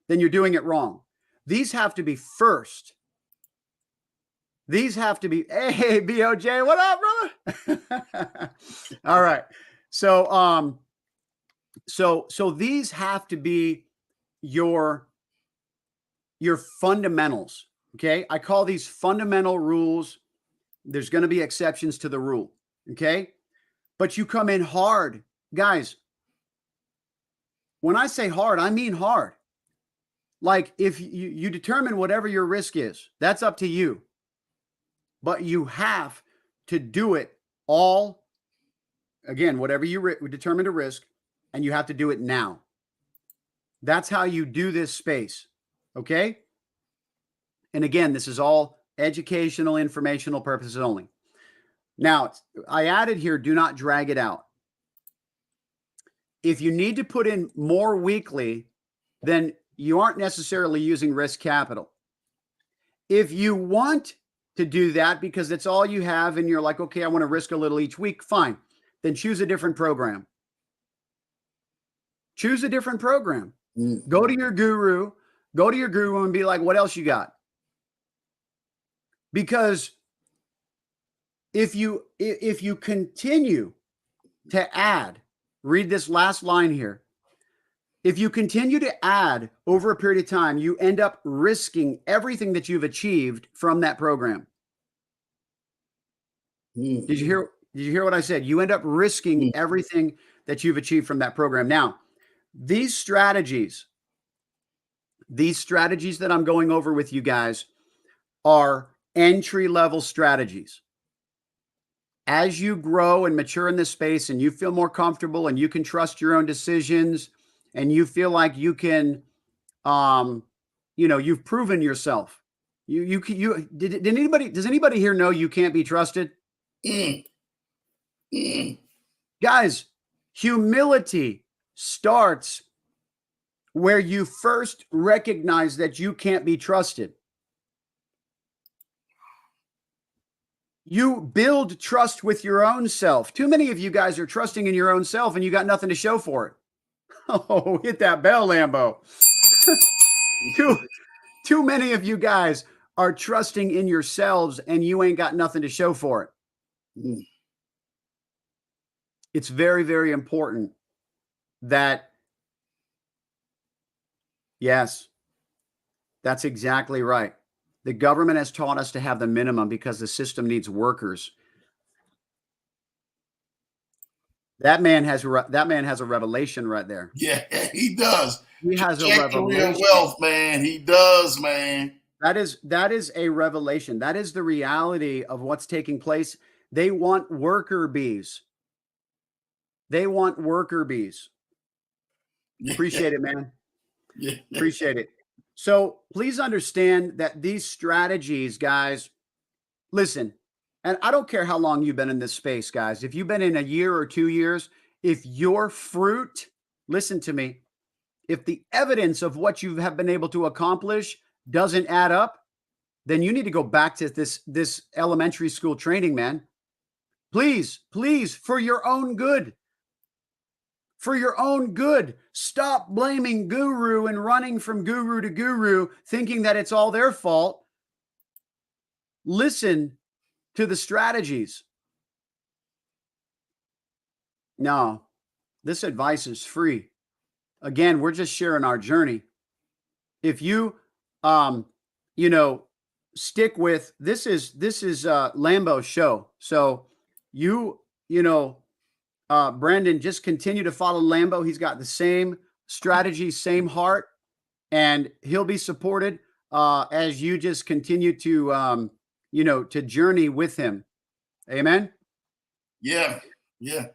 then you're doing it wrong. These have to be first. These have to be, hey, BOJ, what up, brother? All right. So these have to be your fundamentals. Okay. I call these fundamental rules. There's going to be exceptions to the rule. Okay. But you come in hard, guys. When I say hard, I mean hard. Like, if you determine whatever your risk is, that's up to you. But you have to do it all, again, whatever you determine to risk, and you have to do it now. That's how you do this space. Okay? And again, this is all educational, informational purposes only. Now, I added here, do not drag it out. If you need to put in more weekly, then you aren't necessarily using risk capital. If you want to do that because it's all you have and you're like, okay, I want to risk a little each week, fine. Then choose a different program. Choose a different program. Go to your guru and be like, what else you got? Because if you continue to add, read this last line here. If you continue to add over a period of time, you end up risking everything that you've achieved from that program. Did you hear what I said? You end up risking everything that you've achieved from that program. Now, these strategies that I'm going over with you guys are entry-level strategies. As you grow and mature in this space and you feel more comfortable and you can trust your own decisions and you feel like you can, you've proven yourself. Does anybody here know you can't be trusted? Guys, humility starts where you first recognize that you can't be trusted. You build trust with your own self. Too many of you guys are trusting in your own self and you got nothing to show for it. Oh, hit that bell, Lambo. Too many of you guys are trusting in yourselves and you ain't got nothing to show for it. Mm. It's very, very important that, yes, that's exactly right. The government has taught us to have the minimum because the system needs workers. That man has a revelation right there. Yeah, he does. He has a Check the real revelation. wealth, man. He does, man. That is a revelation. That is the reality of what's taking place. They want worker bees. They want worker bees. Appreciate it, man. Yeah. Appreciate it. So please understand that these strategies, guys, listen, and I don't care how long you've been in this space, guys. If you've been in a year or 2 years, if your fruit, listen to me, if the evidence of what you have been able to accomplish doesn't add up, then you need to go back to this elementary school training, man. Please, please, for your own good. For your own good, stop blaming guru and running from guru to guru, thinking that it's all their fault. Listen to the strategies. No, this advice is free. Again, we're just sharing our journey. If you, you know, stick with this is Lambo's show. So you know, Brandon, just continue to follow Lambo. He's got the same strategy, same heart, and he'll be supported as you just continue to, to journey with him. Amen. Yeah. Yeah.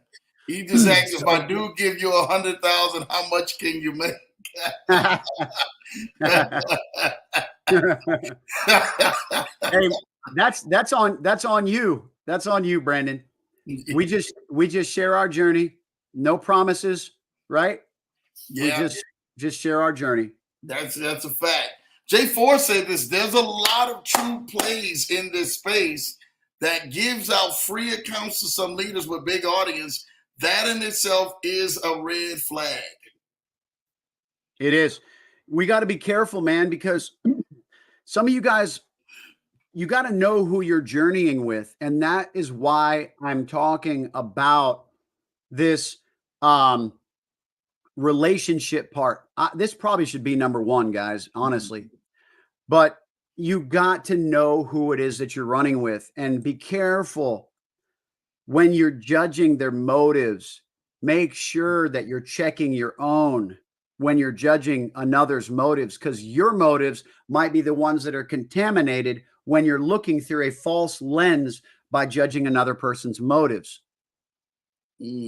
He just asked, if So, I do give you 100,000, how much can you make? hey, that's on you. That's on you, Brandon. We just share our journey. No promises, right? Yeah. We just share our journey. That's a fact. J4 said this. There's a lot of true plays in this space that gives out free accounts to some leaders with big audience. That in itself is a red flag. It is. We got to be careful, man, because some of you guys, you got to know who you're journeying with. And that is why I'm talking about this relationship part. This probably should be number one, guys, honestly. But you got to know who it is that you're running with and be careful when you're judging their motives. Make sure that you're checking your own when you're judging another's motives, because your motives might be the ones that are contaminated when you're looking through a false lens by judging another person's motives.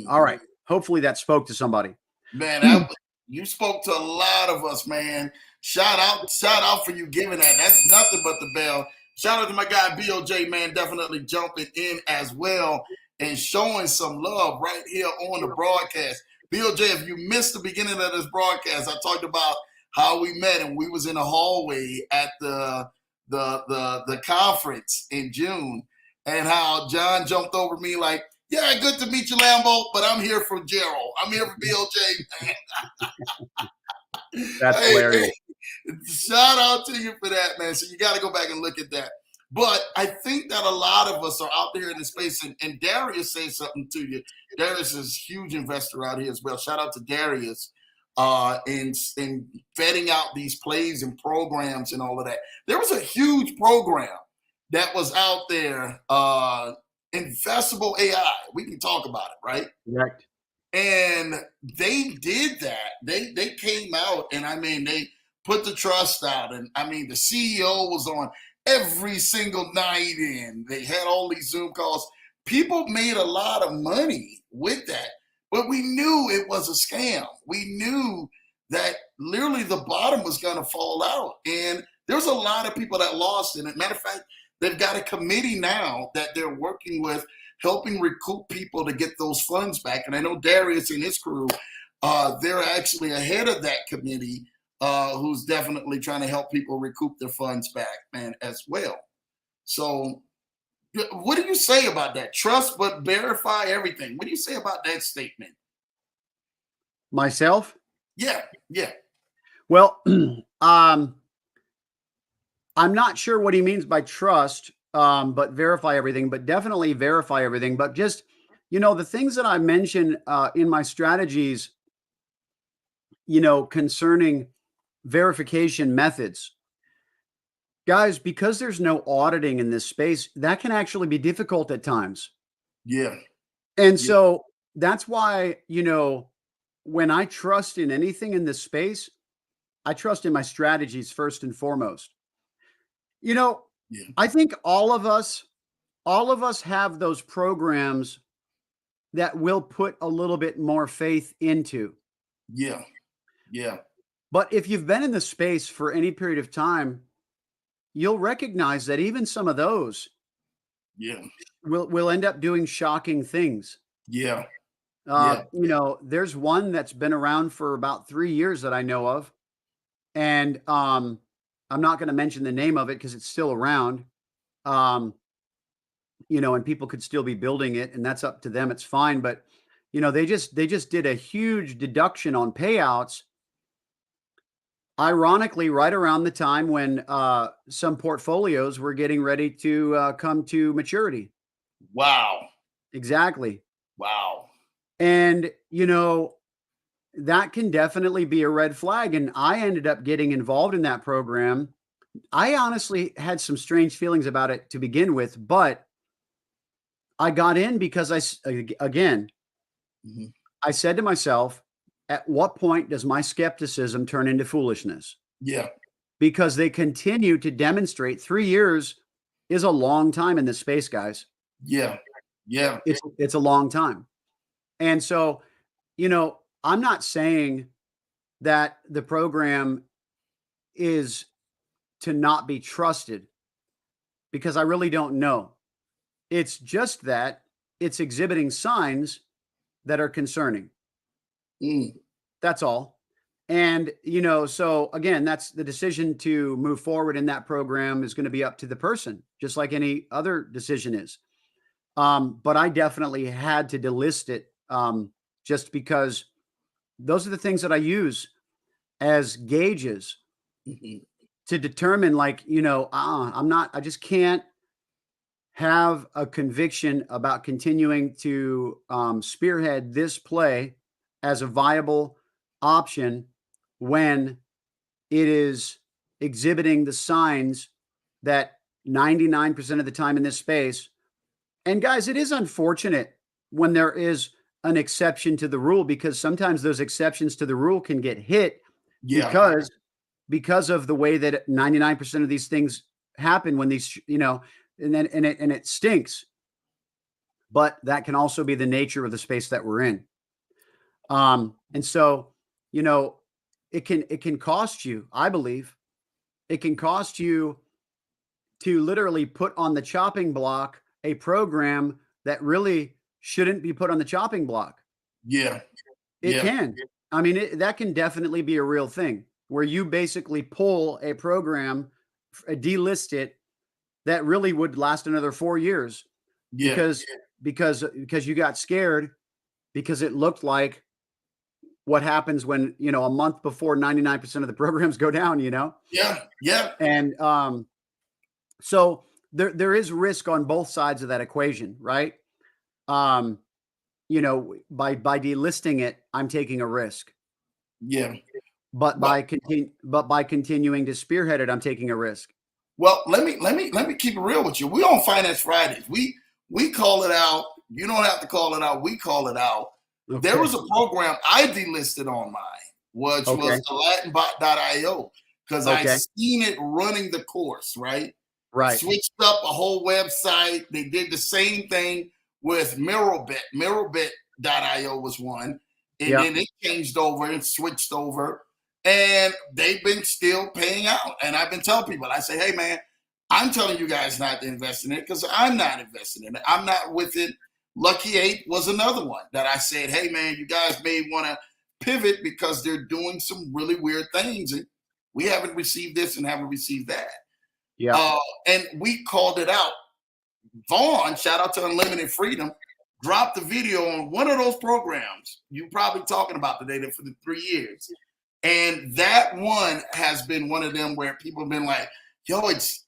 All right. Hopefully that spoke to somebody. Man, you spoke to a lot of us, man. Shout out for you giving that. That's nothing but the bell. Shout out to my guy BOJ, man, definitely jumping in as well and showing some love right here on the broadcast. BOJ, if you missed the beginning of this broadcast, I talked about how we met and we was in a hallway at the conference in June, and how John jumped over me like, yeah, good to meet you, Lambo, but I'm here for Gerald. I'm here for BOJ, man. That's hilarious. Shout out to you for that, man. So you got to go back and look at that. But I think that a lot of us are out there in the space, and Darius says something to you. Darius is a huge investor out here as well. Shout out to Darius in vetting out these plays and programs and all of that. There was a huge program that was out there, Investable AI. We can talk about it, right? Correct. And they did that. They came out and I mean they put the trust out, and I mean the CEO was on every single night, and they had all these Zoom calls. People made a lot of money with that, but we knew it was a scam. We knew that literally the bottom was going to fall out, and there's a lot of people that lost in it. Matter of fact, they've got a committee now that they're working with, helping recoup people to get those funds back. And I know Darius and his crew, they're actually ahead of that committee, who's definitely trying to help people recoup their funds back, man, as well. So what do you say about that? Trust but verify everything. What do you say about that statement? Myself? Yeah. Well, I'm not sure what he means by trust, but verify everything, but definitely verify everything. But just, the things that I mentioned in my strategies, concerning verification methods, guys, because there's no auditing in this space, that can actually be difficult at times. Yeah. And Yeah. so that's why, when I trust in anything in this space, I trust in my strategies first and foremost. You know, Yeah. I think all of us have those programs that we'll put a little bit more faith into. Yeah. Yeah. But if you've been in the space for any period of time, you'll recognize that even some of those Yeah. will end up doing shocking things. Yeah. Yeah. There's one that's been around for about 3 years that I know of, and I'm not going to mention the name of it because it's still around. Um, and people could still be building it, and that's up to them. It's fine, but they just did a huge deduction on payouts. Ironically, right around the time when some portfolios were getting ready to come to maturity. Wow. Exactly. Wow. And, that can definitely be a red flag. And I ended up getting involved in that program. I honestly had some strange feelings about it to begin with, but I got in because again, Mhm. I said to myself, at what point does my skepticism turn into foolishness? Yeah. Because they continue to demonstrate 3 years is a long time in this space, guys. Yeah. Yeah. It's a long time. And so, I'm not saying that the program is to not be trusted because I really don't know. It's just that it's exhibiting signs that are concerning. Mm. That's all. And, so again, that's the decision to move forward in that program is going to be up to the person, just like any other decision is. But I definitely had to delist it just because those are the things that I use as gauges Mhm. to determine, like, I just can't have a conviction about continuing to spearhead this play as a viable option when it is exhibiting the signs that 99% of the time in this space. And guys, it is unfortunate when there is an exception to the rule because sometimes those exceptions to the rule can get hit Yeah. because of the way that 99% of these things happen when these, and it stinks. But that can also be the nature of the space that we're in. And so, it can cost you, I believe, it can cost you to literally put on the chopping block a program that really shouldn't be put on the chopping block. Yeah. It Yeah. can. I mean, that can definitely be a real thing where you basically pull a program, delist it that really would last another 4 years Yeah. because you got scared because it looked like what happens when, a month before 99% of the programs go down, Yeah. Yeah. And so there is risk on both sides of that equation, right? Um, by delisting it, I'm taking a risk. Yeah. But Well, by continuing to spearhead it, I'm taking a risk. well, let me keep it real with you. We on Finance Fridays. We call it out. You don't have to call it out. We call it out. There Okay. was a program I delisted on mine, which Okay. was Aladdinbot.io, because I Okay. seen it running the course, right? Right. Switched up a whole website. They did the same thing with Mirrorbit. Mirrorbit.io was one. And Yeah. then it changed over and switched over. And they've been still paying out. And I've been telling people, I say, hey, man, I'm telling you guys not to invest in it because I'm not investing in it. I'm not with it. Lucky 8 was another one that I said, hey, man, you guys may want to pivot because they're doing some really weird things. And we haven't received this and haven't received that. Yeah. Uh, and we called it out. Vaughn, shout out to Unlimited Freedom, dropped the video on one of those programs you probably talking about today for the 3 years. And that one has been one of them where people have been like, yo, it's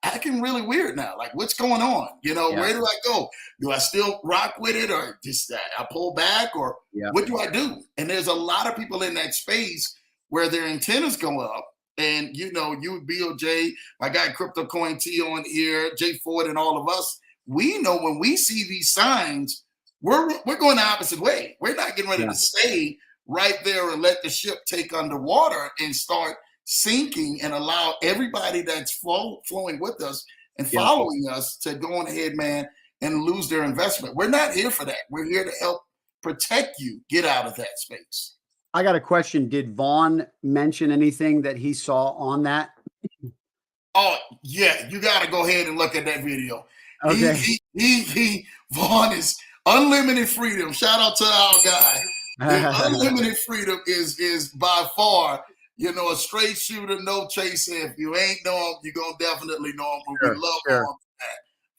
acting really weird now. Like, what's going on? You know, Yeah. where do I go? Do I still rock with it, or just I pull back, or Yeah. what do I do? And there's a lot of people in that space where their antennas go up. And you know, you, BOJ, my guy Crypto Coin T on here, Jay Ford, and all of us, we know when we see these signs, we're going the opposite way. We're not getting ready Yeah. to stay right there and let the ship take underwater and start sinking and allow everybody that's flowing with us and Yeah. following us to go on ahead, man, and lose their investment. We're not here for that. We're here to help protect you get out of that space. I got a question. Did Vaughn mention anything that he saw on that? Oh yeah, you got to go ahead and look at that video. Okay. Vaughn is unlimited freedom. Shout out to our guy. Unlimited freedom is by far, you know, a straight shooter, no chaser. If you ain't know him, you're gonna definitely know him. But we love Sure. him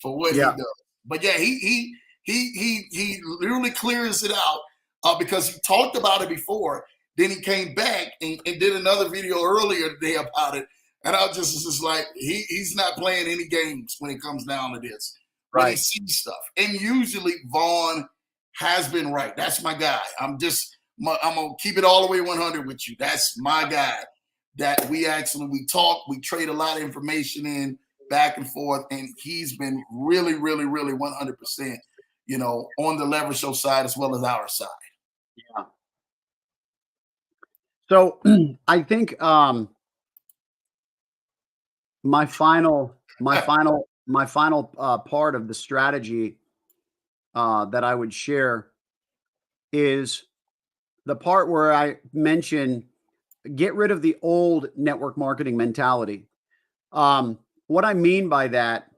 for what he does. But yeah, he literally clears it out because he talked about it before. Then he came back and did another video earlier today about it. And I was just like, he's not playing any games when it comes down to this. When he sees stuff. And usually Vaughn has been right. That's my guy. I'm going to keep it all the way 100 with you. That's my guy that we talk, we trade a lot of information in back and forth. And he's been really, really, really 100%, you know, on the Leverage Show side as well as our side. Yeah. So I think my final part of the strategy that I would share is the part where I mention get rid of the old network marketing mentality. What I mean by that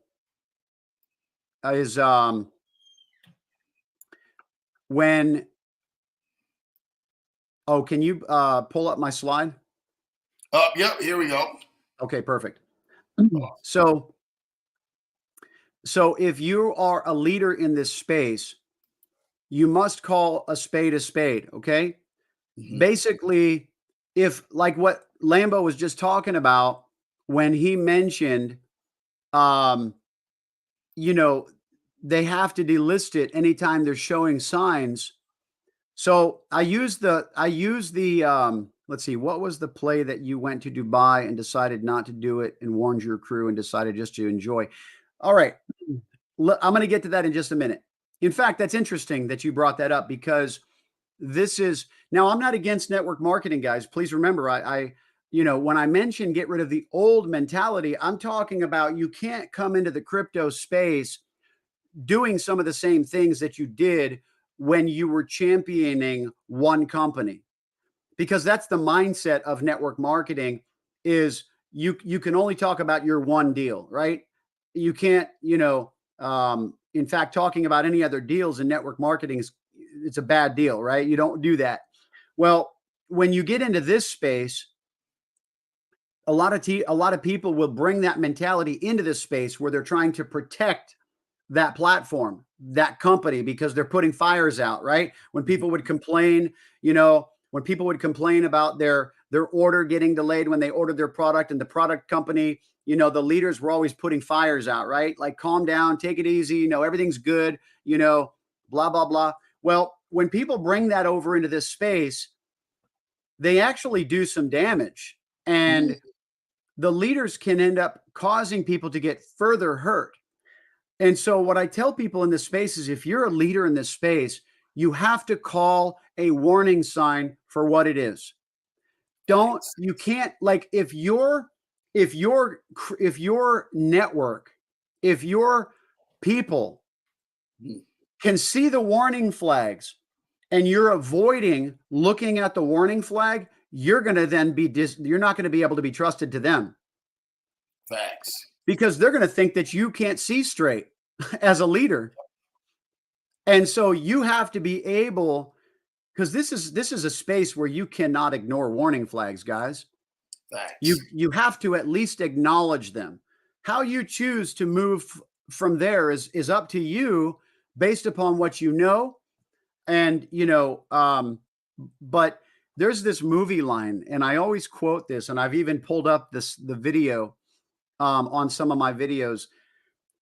is when can you pull up my slide? Yep, here we go. Okay, perfect. So if you are a leader in this space, you must call a spade, okay? Mm-hmm. Basically, if like what Lambo was just talking about when he mentioned, you know, they have to delist it anytime they're showing signs. So I use the let's see, what was the play that you went to Dubai and decided not to do it and warned your crew and decided just to enjoy? All right. I'm going to get to that in just a minute. In fact, that's interesting that you brought that up because this is now I'm not against network marketing, guys. Please remember, I you know, when I mention get rid of the old mentality, I'm talking about you can't come into the crypto space doing some of the same things that you did when you were championing one company, because that's the mindset of network marketing is you can only talk about your one deal, right? You can't, you know, in fact, talking about any other deals in network marketing it's a bad deal, right? You don't do that. Well, when you get into this space, a lot of people will bring that mentality into this space where they're trying to protect that platform, that company, because they're putting fires out, right? When people would complain, you know, when people would complain about their order getting delayed when they ordered their product and the product company, you know, the leaders were always putting fires out, right? Like, calm down, take it easy, you know, everything's good, you know, blah, blah, blah. Well, when people bring that over into this space, they actually do some damage. And the leaders can end up causing people to get further hurt. And so what I tell people in this space is if you're a leader in this space, you have to call a warning sign for what it is. You can't, like, if your network, if your people can see the warning flags and you're avoiding looking at the warning flag, you're going to then you're not going to be able to be trusted to them. Facts. Because they're going to think that you can't see straight as a leader. And so you have to be able, because this is a space where you cannot ignore warning flags, guys. Facts. You have to at least acknowledge them. How you choose to move from there is up to you based upon what you know. And, you know, but there's this movie line, and I always quote this, and I've even pulled up the video on some of my videos.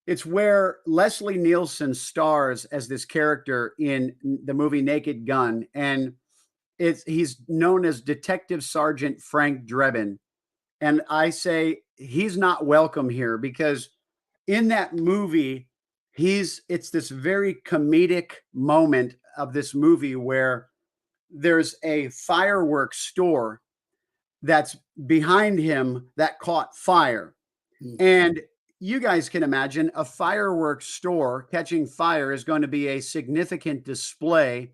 It's where Leslie Nielsen stars as this character in the movie Naked Gun, and he's known as Detective Sergeant Frank Drebin. And I say he's not welcome here because in that movie, it's this very comedic moment of this movie where there's a fireworks store that's behind him that caught fire. Mm. And you guys can imagine a fireworks store catching fire is going to be a significant display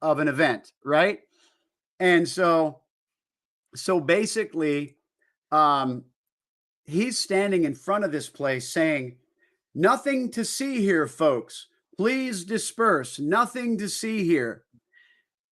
of an event, right? And so basically, um, he's standing in front of this place saying, "Nothing to see here, folks. Please disperse. Nothing to see here."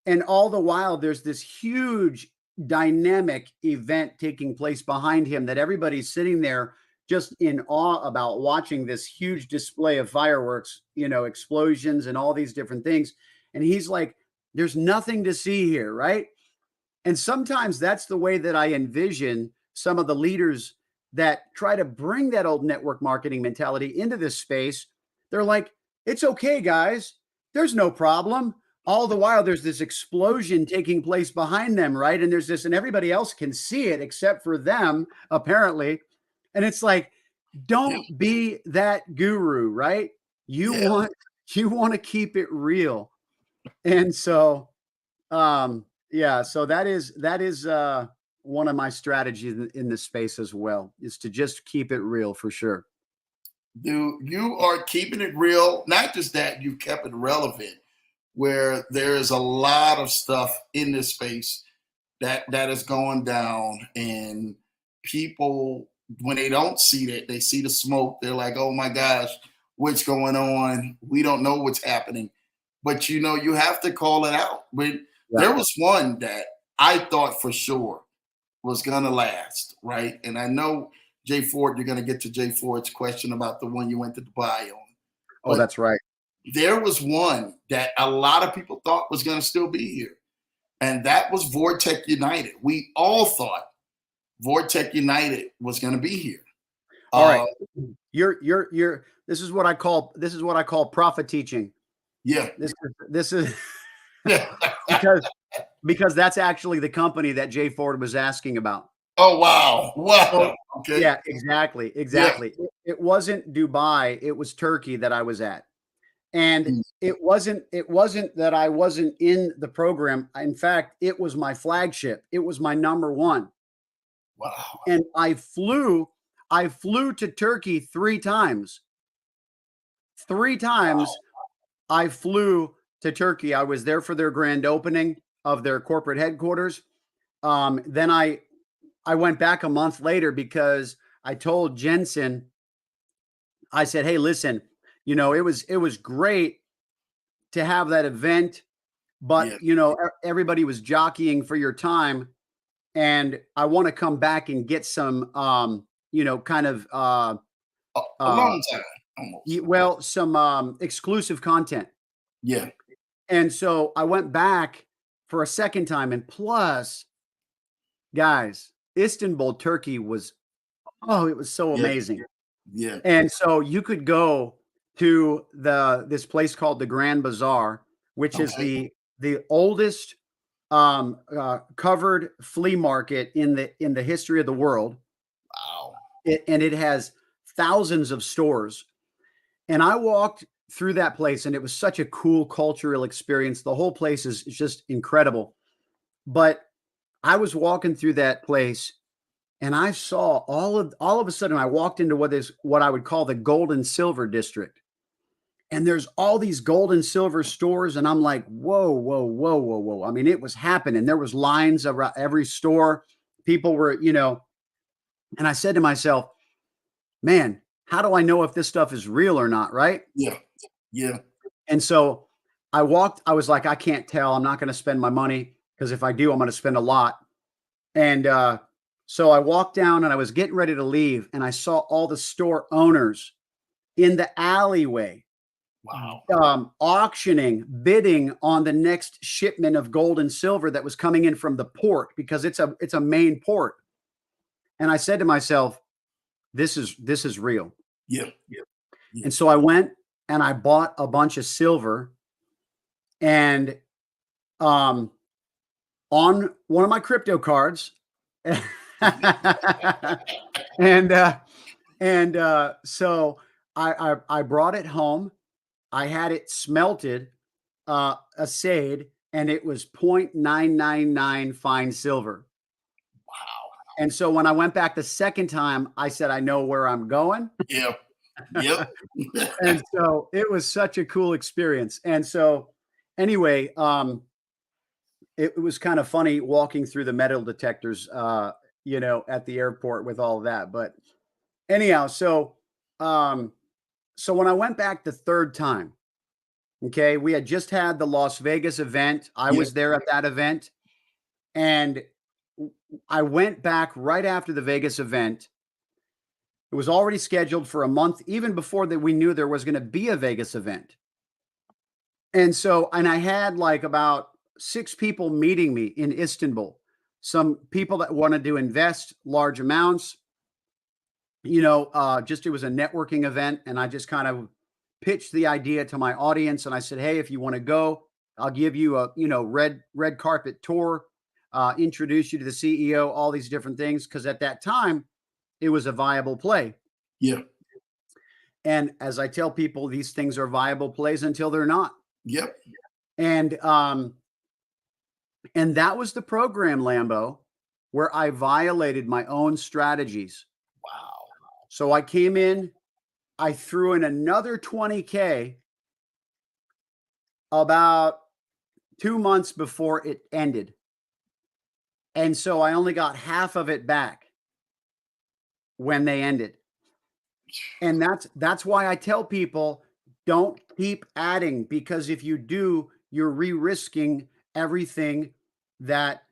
And all the while, there's this huge dynamic event taking place behind him that everybody's sitting there just in awe about watching this huge display of fireworks, explosions and all these different things. And he's like, there's nothing to see here, right? And sometimes that's the way that I envision some of the leaders that try to bring that old network marketing mentality into this space. They're like, it's okay, guys. There's no problem. All the while, there's this explosion taking place behind them, right? And there's this, and everybody else can see it except for them, apparently. And it's like, don't be that guru, right? You want to keep it real. And so, yeah, so that is one of my strategies in this space as well, is to just keep it real for sure. Dude, you are keeping it real. Not just that, you kept it relevant, where there is a lot of stuff in this space that is going down, and people, when they don't see that, they see the smoke, they're like, oh my gosh, what's going on? We don't know what's happening. But you have to call it out. But there was one that I thought for sure was gonna last, right? And I know Jay Ford, you're gonna get to Jay Ford's question about the one you went to Dubai on. Oh, that's right. There was one that a lot of people thought was gonna still be here, and that was Vortec United. We all thought Vortec United was gonna be here. All right. You're this is what I call profit teaching. Yeah. This is because that's actually the company that Jay Ford was asking about. Oh, wow. So, Okay. yeah, exactly. Yeah. It wasn't Dubai, it was Turkey that I was at. And it wasn't that I wasn't in the program. In fact, it was my flagship. It was my number one. Wow. And I flew to Turkey 3 times. 3 times I flew to Turkey. I was there for their grand opening of their corporate headquarters. Then I went back a month later because I told Jensen, I said, hey, listen, it was great to have that event, but everybody was jockeying for your time, and I want to come back and get some kind of A long time almost. well, some exclusive content. Yeah. And so I went back for a second time, and plus, guys, Istanbul, Turkey was it was so amazing. Yeah. And so you could go to this place called the Grand Bazaar, which is the oldest covered flea market in the history of the world. Wow. And it has thousands of stores. And I walked through that place, and it was such a cool cultural experience. The whole place is just incredible. But I was walking through that place, and I saw all of a sudden I walked into what I would call the gold and silver district. And there's all these gold and silver stores, and I'm like, whoa, whoa, whoa, whoa, whoa. I mean, it was happening. There was lines around every store. People were, and I said to myself, man, how do I know if this stuff is real or not, right? Yeah. Yeah. And so I was like, I can't tell. I'm not going to spend my money, because if I do, I'm going to spend a lot. And so I walked down, and I was getting ready to leave, and I saw all the store owners in the alleyway. Wow. Auctioning, bidding on the next shipment of gold and silver that was coming in from the port, because it's a main port. And I said to myself, this is real. Yeah. Yeah. And so I went and I bought a bunch of silver, and on one of my crypto cards, and so I brought it home. I had it smelted, assayed, and it was 0.999 fine silver. Wow. And so when I went back the second time, I said, I know where I'm going. Yeah. Yep. And so it was such a cool experience. And so anyway, it was kind of funny walking through the metal detectors, at the airport with all of that. But anyhow, so when I went back the third time, okay, we had just had the Las Vegas event. I Yep. was there at that event, and I went back right after the Vegas event. It was already scheduled for a month, even before that we knew there was going to be a Vegas event. And I had like about 6 people meeting me in Istanbul. Some people that wanted to invest large amounts. Just it was a networking event, and I just kind of pitched the idea to my audience, and I said, "Hey, if you want to go, I'll give you a red carpet tour, introduce you to the CEO, all these different things." Because at that time, it was a viable play. Yeah. And as I tell people, these things are viable plays until they're not. Yep. And that was the program, Lambo, where I violated my own strategies. Wow. So I came in, I threw in another 20K about 2 months before it ended. And so I only got half of it back when they ended. And that's why I tell people, don't keep adding, because if you do, you're re-risking everything that,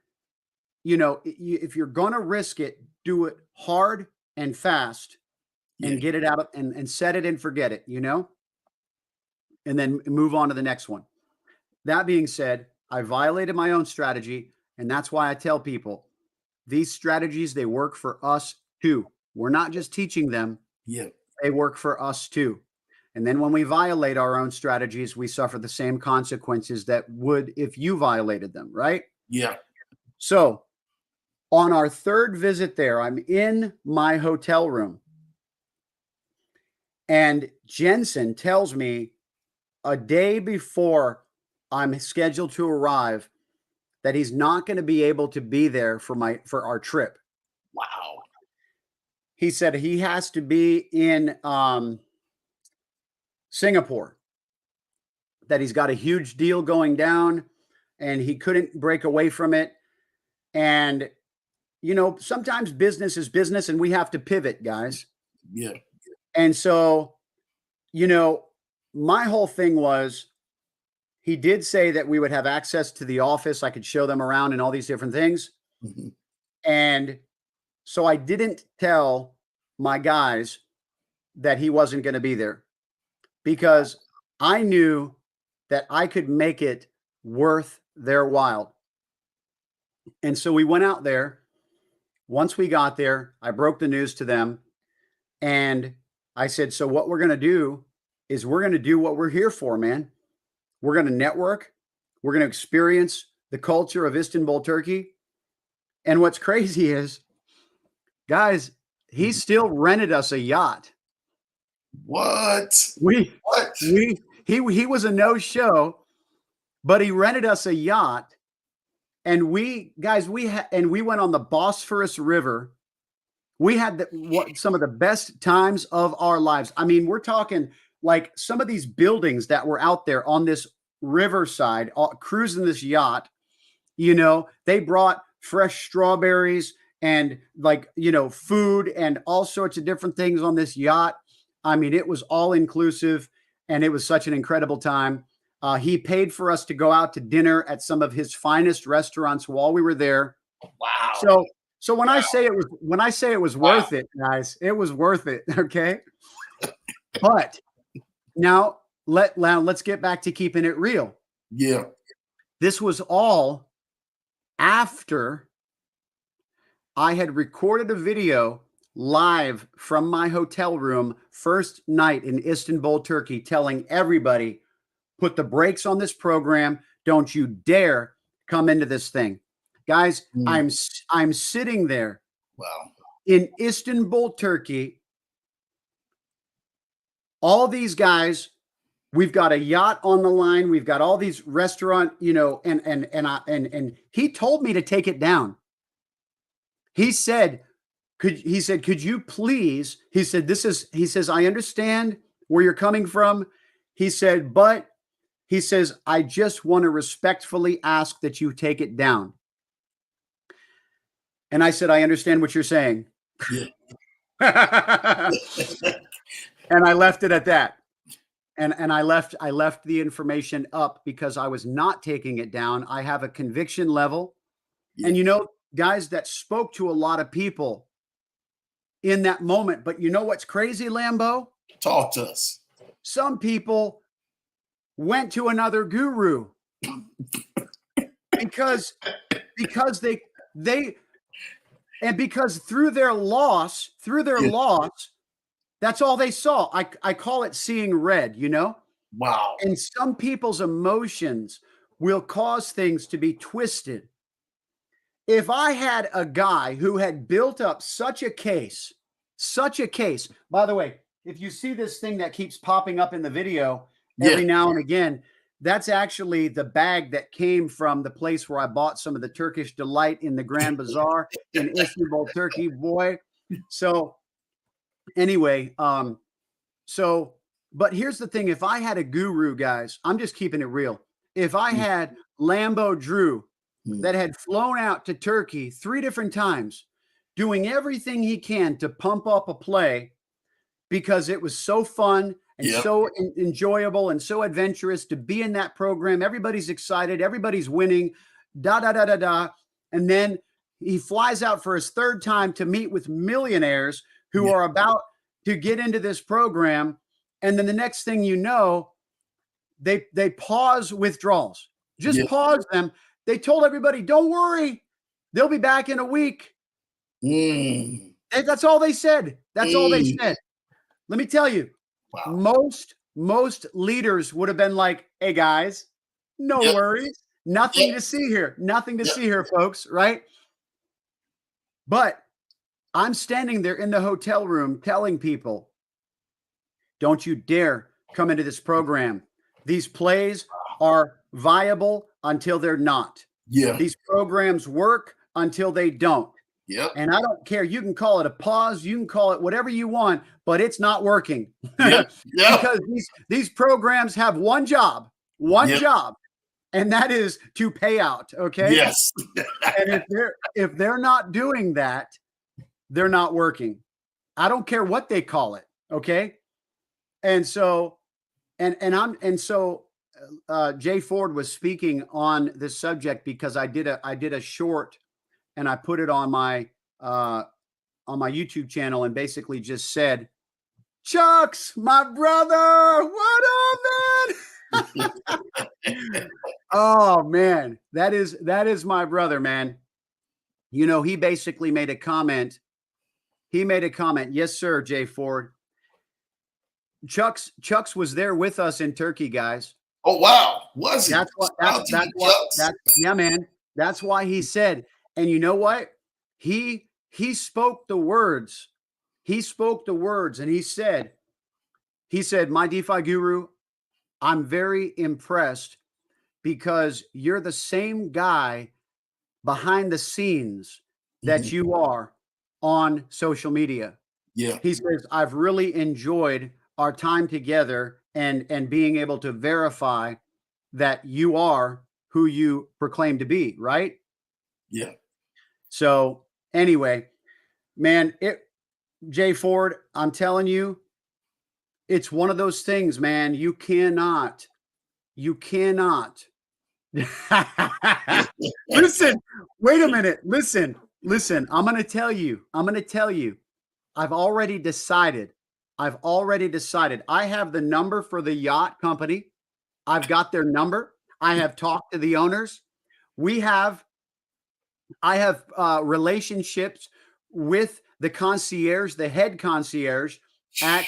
if you're going to risk it, do it hard and fast and get it out and set it and forget it, and then move on to the next one. That being said, I violated my own strategy. And that's why I tell people these strategies, they work for us too. We're not just teaching them. Yeah. They work for us too. And then when we violate our own strategies, we suffer the same consequences that would if you violated them, right? Yeah. So on our third visit there, I'm in my hotel room, and Jensen tells me a day before I'm scheduled to arrive that he's not going to be able to be there for our trip. Wow. He said he has to be in Singapore, that he's got a huge deal going down and he couldn't break away from it. And, sometimes business is business and we have to pivot, guys. Yeah. And so, my whole thing was, he did say that we would have access to the office. I could show them around and all these different things. Mm-hmm. And so I didn't tell my guys that he wasn't going to be there, because I knew that I could make it worth their while. And so we went out there. Once we got there, I broke the news to them. And I said, so what we're going to do is we're going to do what we're here for, man. We're going to network. We're going to experience the culture of Istanbul, Turkey. And what's crazy is, guys, he still rented us a yacht. What? He was a no-show, but he rented us a yacht, and we went on the Bosphorus River. We had some of the best times of our lives. I mean, we're talking like some of these buildings that were out there on this riverside, cruising this yacht. They brought fresh strawberries and food and all sorts of different things on this yacht. I mean, it was all inclusive, and it was such an incredible time. He paid for us to go out to dinner at some of his finest restaurants while we were there. Wow. So when I say it was worth it, guys, it was worth it. Okay. But now let's get back to keeping it real. Yeah. This was all after I had recorded a video live from my hotel room, first night in Istanbul, Turkey, telling everybody, put the brakes on this program. Don't you dare come into this thing. Guys, I'm sitting there in Istanbul, Turkey. All these guys, we've got a yacht on the line. We've got all these restaurant, and he told me to take it down. He said, could you please, he says, I understand where you're coming from. He said, but he says, I just want to respectfully ask that you take it down. And I said, I understand what you're saying. Yeah. And I left it at that. And I left the information up because I was not taking it down. I have a conviction level. Yeah. And guys, that spoke to a lot of people in that moment. But you know what's crazy, Lambo? Talk to us. Some people went to another guru because through their loss, that's all they saw. I call it seeing red, Wow. And some people's emotions will cause things to be twisted. If I had a guy who had built up such a case, by the way, if you see this thing that keeps popping up in the video every now and again, that's actually the bag that came from the place where I bought some of the Turkish delight in the Grand Bazaar in Istanbul, Turkey, boy. So anyway, but here's the thing. If I had a guru, guys, I'm just keeping it real. If I had Lambo Drew that had flown out to Turkey 3 different times, doing everything he can to pump up a play because it was so fun and so enjoyable and so adventurous to be in that program. Everybody's excited. Everybody's winning, And then he flies out for his 3rd time to meet with millionaires who are about to get into this program. And then the next thing you know, they pause withdrawals. Just pause them. They told everybody, don't worry, they'll be back in a week. That's all they said. That's all they said. Let me tell you, most leaders would have been like, hey, guys, no worries. Nothing to see here. Nothing to see here, folks, right? But I'm standing there in the hotel room telling people, don't you dare come into this program. These plays are viable until they're not. These programs work until they don't. And I don't care. You can call it a pause. You can call it whatever you want, but it's not working. Because these programs have one job, and that is to pay out. Okay. Yes. And if they're not doing that, they're not working. I don't care what they call it. Okay. And so, Jay Ford was speaking on this subject because I did a short and I put it on my YouTube channel and basically just said, Chucks, my brother, what up, man? Oh man, that is my brother, man. He basically made a comment. Yes, sir, Jay Ford. Chucks was there with us in Turkey, guys. Oh wow, was he? Yeah, man. That's why he said. And you know what? He spoke the words. He spoke the words, and he said, "My DeFi guru, I'm very impressed because you're the same guy behind the scenes that you are on social media." Yeah. He says, "I've really enjoyed our time together and being able to verify that you are who you proclaim to be," right? Yeah. So anyway, man, Jay Ford, I'm telling you, it's one of those things, man. You cannot. Listen, wait a minute. Listen. I'm going to tell you. I've already decided. I have the number for the yacht company. I've got their number. I have talked to the owners. I have relationships with the concierge, the head concierge at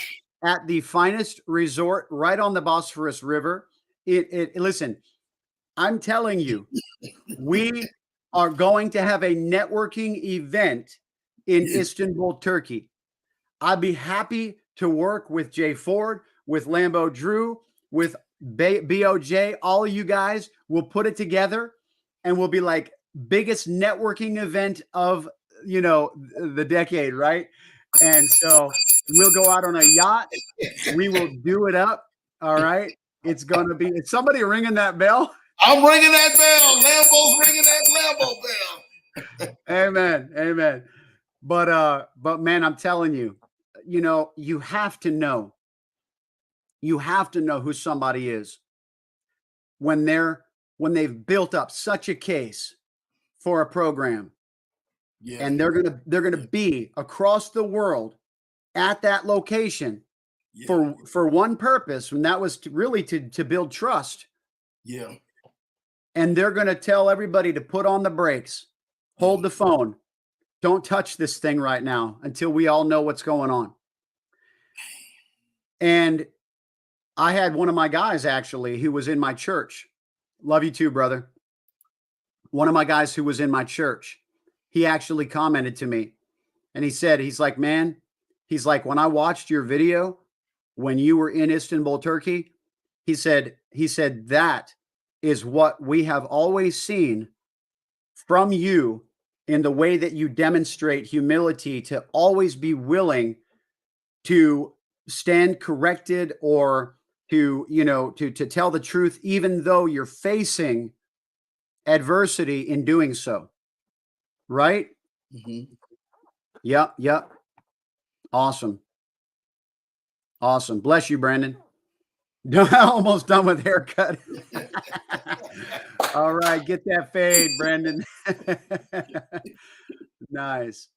the finest resort right on the Bosphorus River. Listen, I'm telling you, we are going to have a networking event in Yeah. Istanbul, Turkey. I'd be happy to work with Jay Ford, with Lambo Drew, with BOJ. All of you guys will put it together and we'll be like biggest networking event of, the decade, right? And so we'll go out on a yacht. We will do it up. All right. It's going to be, is somebody ringing that bell? I'm ringing that bell. Lambo's ringing that Lambo bell. Amen. Amen. But man, I'm telling you, you have to know who somebody is when they've built up such a case for a program, Yeah. and they're gonna be across the world at that location for one purpose, and that was really to build trust. Yeah. And they're gonna tell everybody to put on the brakes, hold the phone, don't touch this thing right now until we all know what's going on. And I had one of my guys actually who was in my church. Love you too, brother. One of my guys who was in my church, he actually commented to me and he's like, man, he's like, when I watched your video when you were in Istanbul, Turkey, he said, that is what we have always seen from you in the way that you demonstrate humility, to always be willing to stand corrected or to tell the truth, even though you're facing adversity in doing so. Right? Mm-hmm. Yep. Awesome. Bless you, Brandon. Almost done with haircut. All right, get that fade, Brandon. Nice.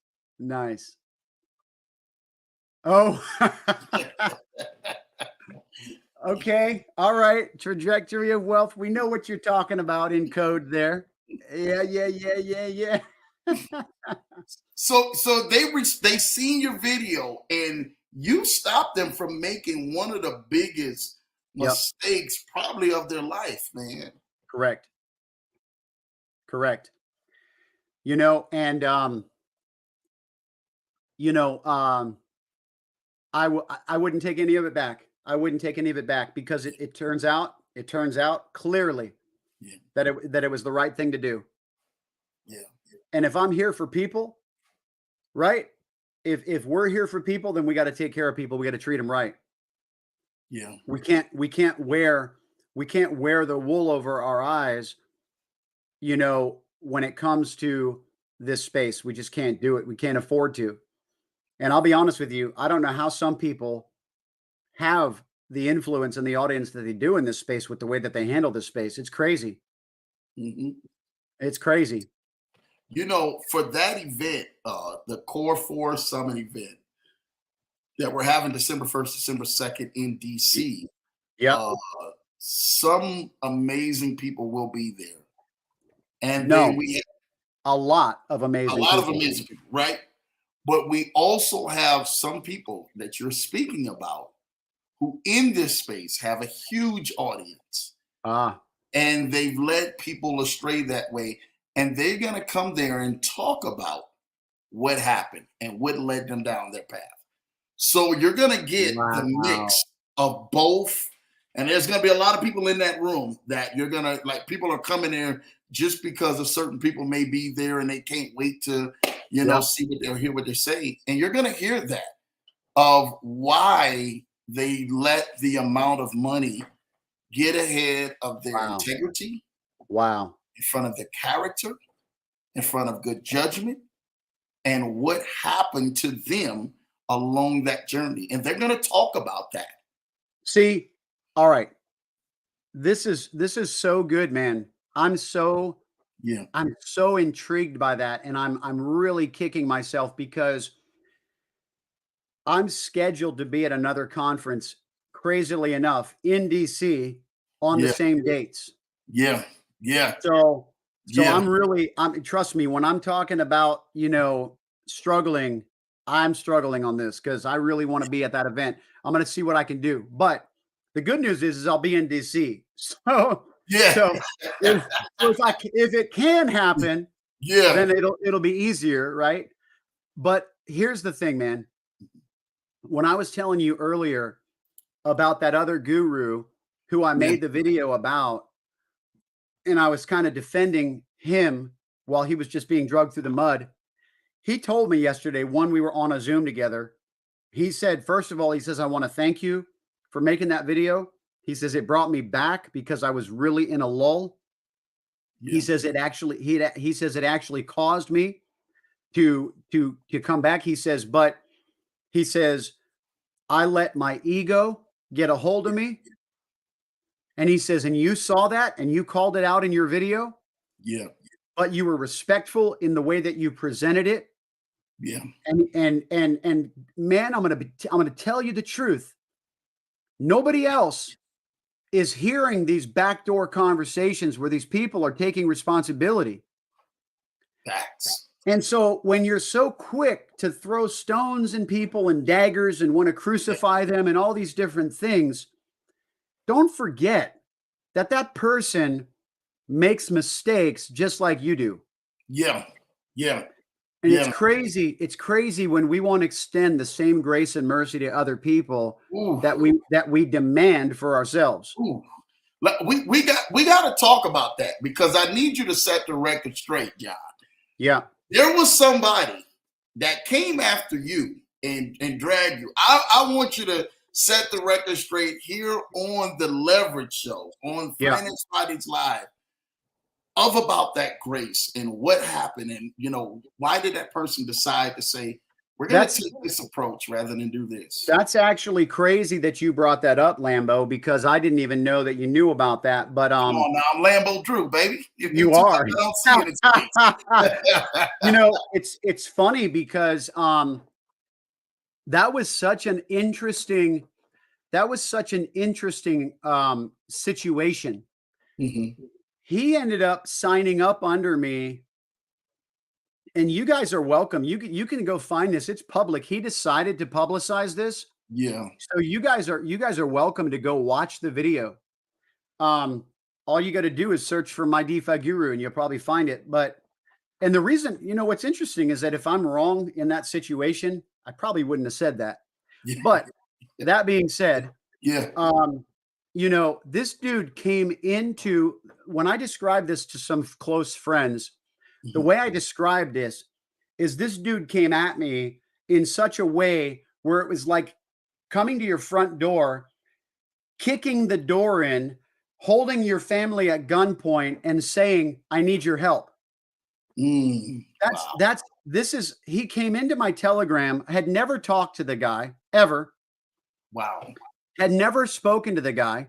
Oh. Okay. All right. Trajectory of wealth. We know what you're talking about in code there. Yeah. So they seen your video and you stopped them from making one of the biggest mistakes probably of their life, man. Correct. And I wouldn't take any of it back. Because it turns out clearly that it was the right thing to do. Yeah. And if I'm here for people, right? If we're here for people, then we got to take care of people. We got to treat them right. Yeah. We can't wear the wool over our eyes, when it comes to this space. We just can't do it. We can't afford to. And I'll be honest with you, I don't know how some people have the influence in the audience that they do in this space with the way that they handle this space. It's crazy. Mm-hmm. It's crazy. For that event, the Core 4 Summit event that we're having December 1st, December 2nd in DC. Yeah. Some amazing people will be there. And we have a lot of amazing people, right? But we also have some people that you're speaking about who in this space have a huge audience. And they've led people astray that way. And they're going to come there and talk about what happened and what led them down their path. So you're going to get the mix of both. And there's going to be a lot of people in that room that you're going to, like, people are coming there just because of certain people may be there and they can't wait to, see what they'll hear what they're saying. And you're going to hear that of why they let the amount of money get ahead of their integrity. Wow. In front of their character, in front of good judgment, and what happened to them along that journey. And they're going to talk about that. See, all right. This is so good, man. I'm so intrigued by that. And I'm really kicking myself because I'm scheduled to be at another conference, crazily enough, in DC on the same dates. Yeah. So I'm trust me, when I'm talking about, struggling. I'm struggling on this because I really want to be at that event. I'm going to see what I can do. But the good news is I'll be in DC. So, Yeah. so if, if it can happen, Yeah. then it'll be easier, right? But here's the thing, man. When I was telling you earlier about that other guru who I made the video about, and I was kind of defending him while he was just being drugged through the mud. He told me yesterday when we were on a Zoom together, he said, first of all, he says, I want to thank you for making that video. He says, it brought me back because I was really in a lull. Yeah. He says it actually caused me to come back. He says, but he says, I let my ego get a hold of me. And he says, and you saw that and you called it out in your video. Yeah. But you were respectful in the way that you presented it. Yeah. And man, I'm going to tell you the truth. Nobody else is hearing these backdoor conversations where these people are taking responsibility. Facts. And so when you're so quick to throw stones and people and daggers and want to crucify them and all these different things, don't forget that that person makes mistakes just like you do. Yeah. Yeah. And it's crazy. It's crazy when we want to extend the same grace and mercy to other people that we demand for ourselves. Ooh. We got to talk about that because I need you to set the record straight, John. Yeah. There was somebody that came after you and dragged you. I want you to set the record straight here on the Leverage Show on Finance Fridays Live about that grace and what happened, and why did that person decide to say we're going to take this approach rather than do this? That's actually crazy that you brought that up, Lambo, because I didn't even know that you knew about that. But come on now, I'm Lambo Drew, baby. You are. I don't see it. It's funny because that was such an interesting situation. Mm-hmm. He ended up signing up under me, and you guys are welcome. You can go find this. It's public. He decided to publicize this. Yeah. So you guys are welcome to go watch the video. All you got to do is search for My DeFi Guru and you'll probably find it. And the reason, what's interesting is that if I'm wrong in that situation, I probably wouldn't have said that. Yeah. But that being said, this dude came into, when I described this to some close friends, the way I described this is this dude came at me in such a way where it was like coming to your front door, kicking the door in, holding your family at gunpoint and saying, I need your help. He came into my Telegram. I had never talked to the guy ever. Wow. Had never spoken to the guy.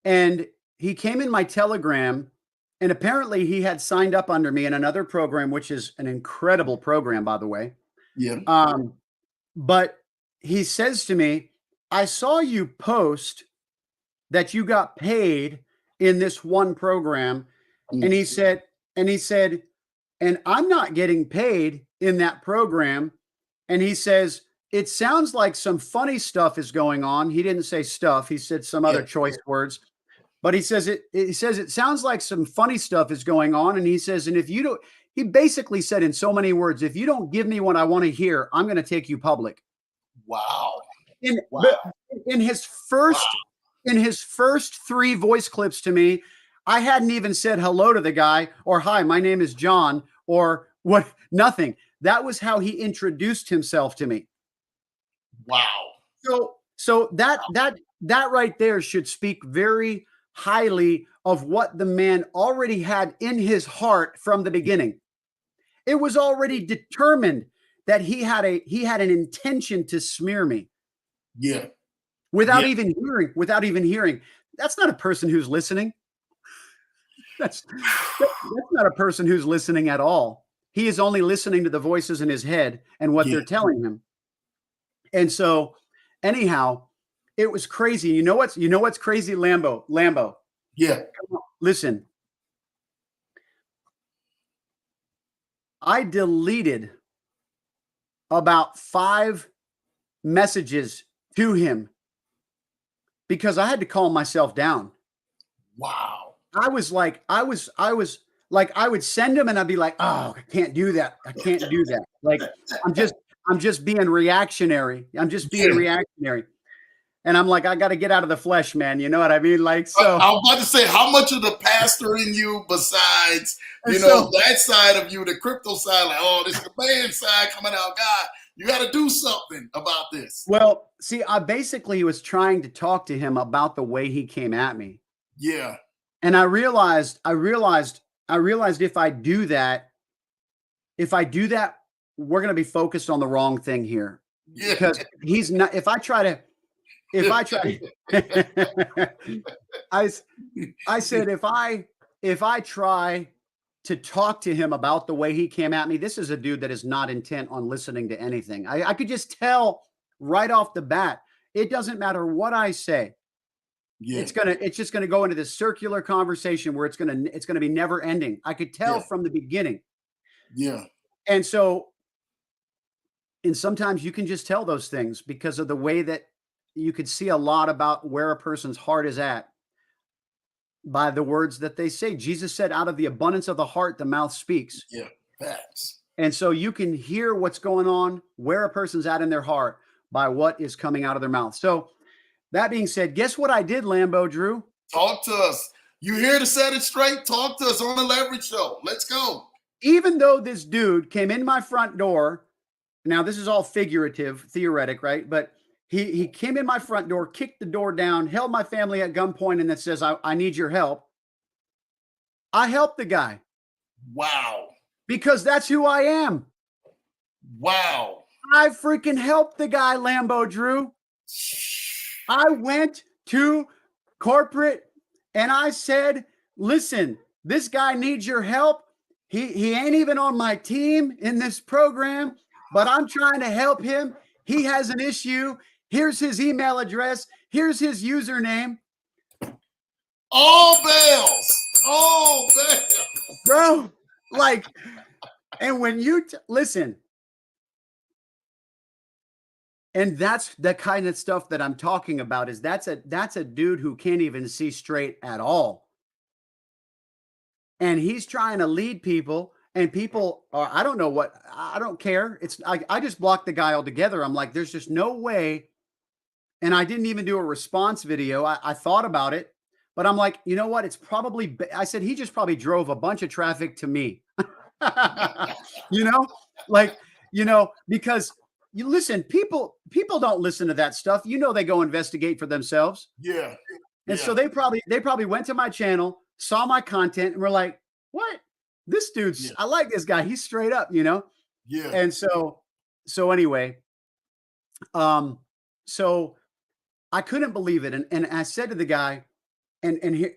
And he came in my Telegram, and apparently he had signed up under me in another program, which is an incredible program, by the way. Yeah. But he says to me, I saw you post that you got paid in this one program. Mm-hmm. And he said, and I'm not getting paid in that program. And he says, it sounds like some funny stuff is going on. He didn't say stuff. He said some other choice words. But he says it sounds like some funny stuff is going on. And he says, and if you don't, he basically said in so many words, if you don't give me what I want to hear, I'm going to take you public. Wow. In his first 3 voice clips to me, I hadn't even said hello to the guy or hi, my name is John or what, nothing. That was how he introduced himself to me. Wow. So that right there should speak very highly of what the man already had in his heart from the beginning. It was already determined that he had an intention to smear me. Yeah. Without even hearing. That's not a person who's listening. That's not a person who's listening at all. He is only listening to the voices in his head and what they're telling him. And so anyhow, it was crazy. You know what's crazy, Lambo? Yeah. Listen. I deleted about 5 messages to him because I had to calm myself down. Wow. I was like, I would send him and I'd be like, oh, I can't do that. I can't do that. Like, I'm just being reactionary. I'm just being Yeah. reactionary. And I'm like, I got to get out of the flesh, man. You know what I mean? Like, so I was about to say, how much of the pastor in you besides, And you know, so- that side of you, the crypto side, like, oh, this is the band side coming out. God, you got to do something about this. well, see, I basically was trying to talk to him about the way he came at me. Yeah. And I realized if I do that, we're going to be focused on the wrong thing here. Yeah. Because he's not, if I try, I said, if I try to talk to him about the way he came at me, this is a dude that is not intent on listening to anything. I could just tell right off the bat, it doesn't matter what I say. Yeah. It's just gonna go into this circular conversation where it's gonna be never ending. I could tell from the beginning. Yeah. And sometimes you can just tell those things because of the way that you could see a lot about where a person's heart is at by the words that they say. Jesus said, out of the abundance of the heart, the mouth speaks. Yeah. Facts. And so you can hear what's going on, where a person's at in their heart by what is coming out of their mouth. So that being said, guess what I did, Lambo Drew? Talk to us. You here to set it straight? Talk to us on the Leverage Show. Let's go. Even though this dude came in my front door, now this is all figurative, theoretic, right? But he came in my front door, kicked the door down, held my family at gunpoint, and that says, I need your help. I helped the guy. Wow. Because that's who I am. Wow. I freaking helped the guy, Lambo Drew. I went to corporate and I said, listen, this guy needs your help. He ain't even on my team in this program, but I'm trying to help him. He has an issue. Here's his email address. Here's his username. All bells. All bells. Bro, like, and when you listen, and that's the kind of stuff that I'm talking about, is that's a dude who can't even see straight at all. And he's trying to lead people, and people are, I don't know what, I don't care. I just blocked the guy altogether. I'm like, there's just no way. And I didn't even do a response video. I thought about it, but I'm like, you know what? It's probably, I said, he just probably drove a bunch of traffic to me. Because you listen, people don't listen to that stuff. They go investigate for themselves. Yeah. And so they probably went to my channel, saw my content, and were like, what? This dude's, I like this guy. He's straight up, Yeah. And so anyway, so I couldn't believe it. And I said to the guy, and here,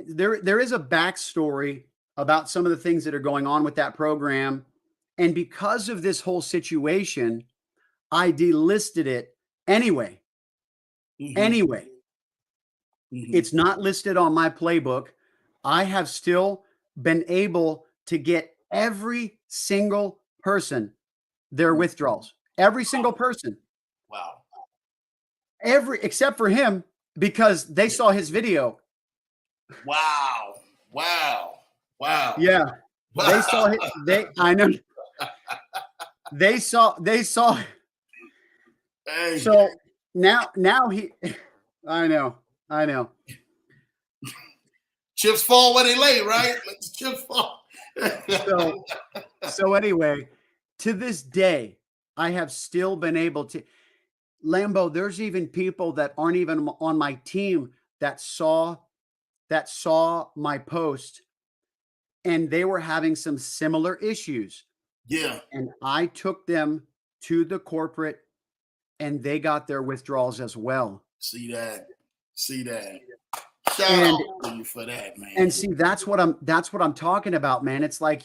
there is a backstory about some of the things that are going on with that program. And because of this whole situation, I delisted it anyway. Mm-hmm. Anyway, it's not listed on my playbook. I have still been able to get every single person their withdrawals. Every single person. Wow. Except for him, because they saw his video. Wow. Wow. Wow. Yeah. Wow. They saw it. I know. They saw. Hey. So now he, I know. Chips fall where they lay, right? Let the chips fall. So anyway, to this day, I have still been able to, Lambo, there's even people that aren't even on my team that saw my post, and they were having some similar issues. Yeah. And I took them to the corporate, and they got their withdrawals as well. See that. Shout out to you for that, man. And see, that's what I'm talking about, man. It's like,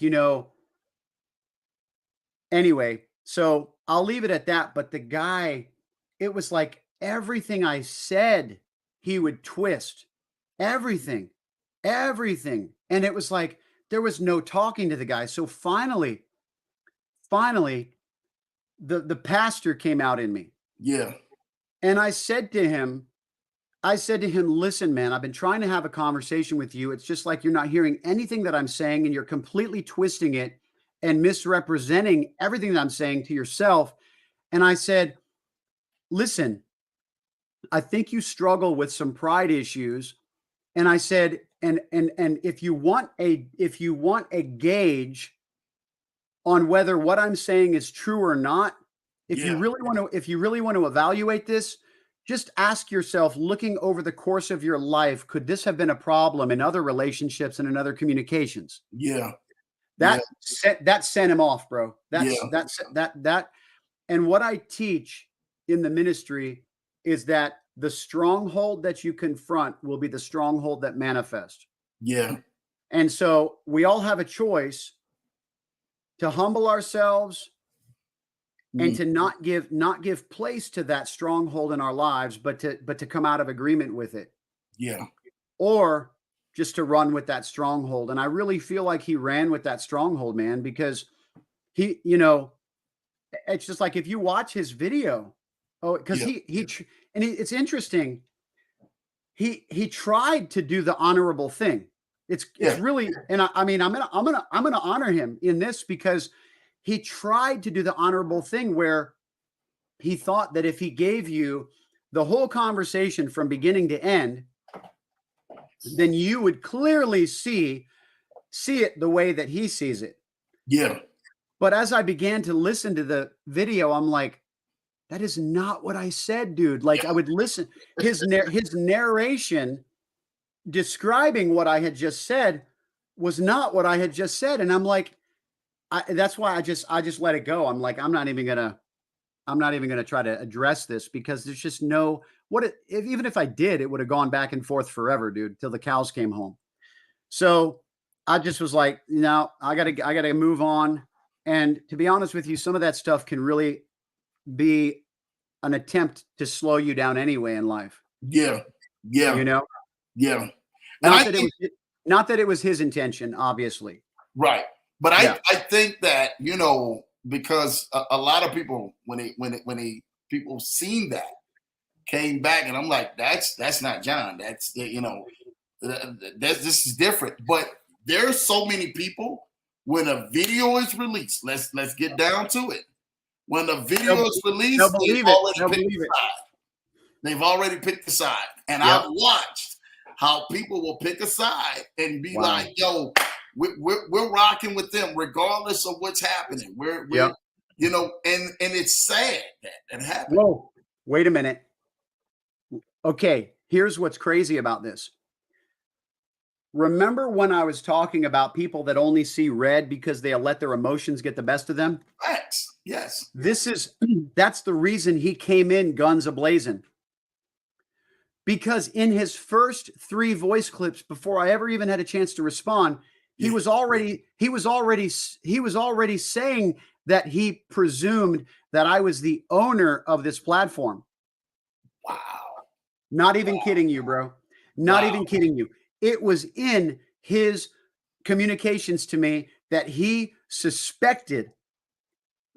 anyway, so I'll leave it at that. But the guy, it was like everything I said, he would twist everything. And it was like, there was no talking to the guy. So finally, the pastor came out in me. Yeah. And I said to him, listen, man, I've been trying to have a conversation with you. It's just like you're not hearing anything that I'm saying, and you're completely twisting it and misrepresenting everything that I'm saying to yourself. And I said, listen, I think you struggle with some pride issues. And I said, and if you want a gauge on whether what I'm saying is true or not, if you Yeah. really want to evaluate this, just ask yourself, looking over the course of your life, could this have been a problem in other relationships and in other communications? Yeah. Yeah. That sent him off, bro. Yeah. That. And what I teach in the ministry is that the stronghold that you confront will be the stronghold that manifests. Yeah. And so we all have a choice to humble ourselves and to not give place to that stronghold in our lives, but to come out of agreement with it. Yeah. Or just to run with that stronghold. And I really feel like he ran with that stronghold, man, because he, it's just like if you watch his video, because it's interesting. He tried to do the honorable thing. It's really, and I mean, I'm gonna honor him in this because he tried to do the honorable thing where he thought that if he gave you the whole conversation from beginning to end, then you would clearly see it the way that he sees it. Yeah. But as I began to listen to the video, I'm like, that is not what I said, dude. Like I would listen, his narration describing what I had just said was not what I had just said. And I'm like, that's why I just let it go. I'm like, I'm not even gonna try to address this because there's just no, even if I did, it would have gone back and forth forever, dude, till the cows came home. So I just was like, no, I gotta move on. And to be honest with you, some of that stuff can really be an attempt to slow you down anyway in life. Yeah. Yeah. Yeah. Not that it was his intention, obviously. Right. But I think that, because a lot of people, when people seen that, came back, and I'm like, that's not John. That's, this is different. But there's so many people, when a video is released, let's get down to it. When the video is released, they've already picked the side. And I've watched how people will pick a side and be like, yo, we're rocking with them regardless of what's happening. We're and it's sad that happened. Whoa, wait a minute. Okay, here's what's crazy about this. Remember when I was talking about people that only see red because they let their emotions get the best of them? Facts. Yes. That's the reason he came in guns a-blazing. Because in his first 3 voice clips, before I ever even had a chance to respond, he was already saying that he presumed that I was the owner of this platform. Wow. Not even kidding you, bro. Not even kidding you. It was in his communications to me that he suspected,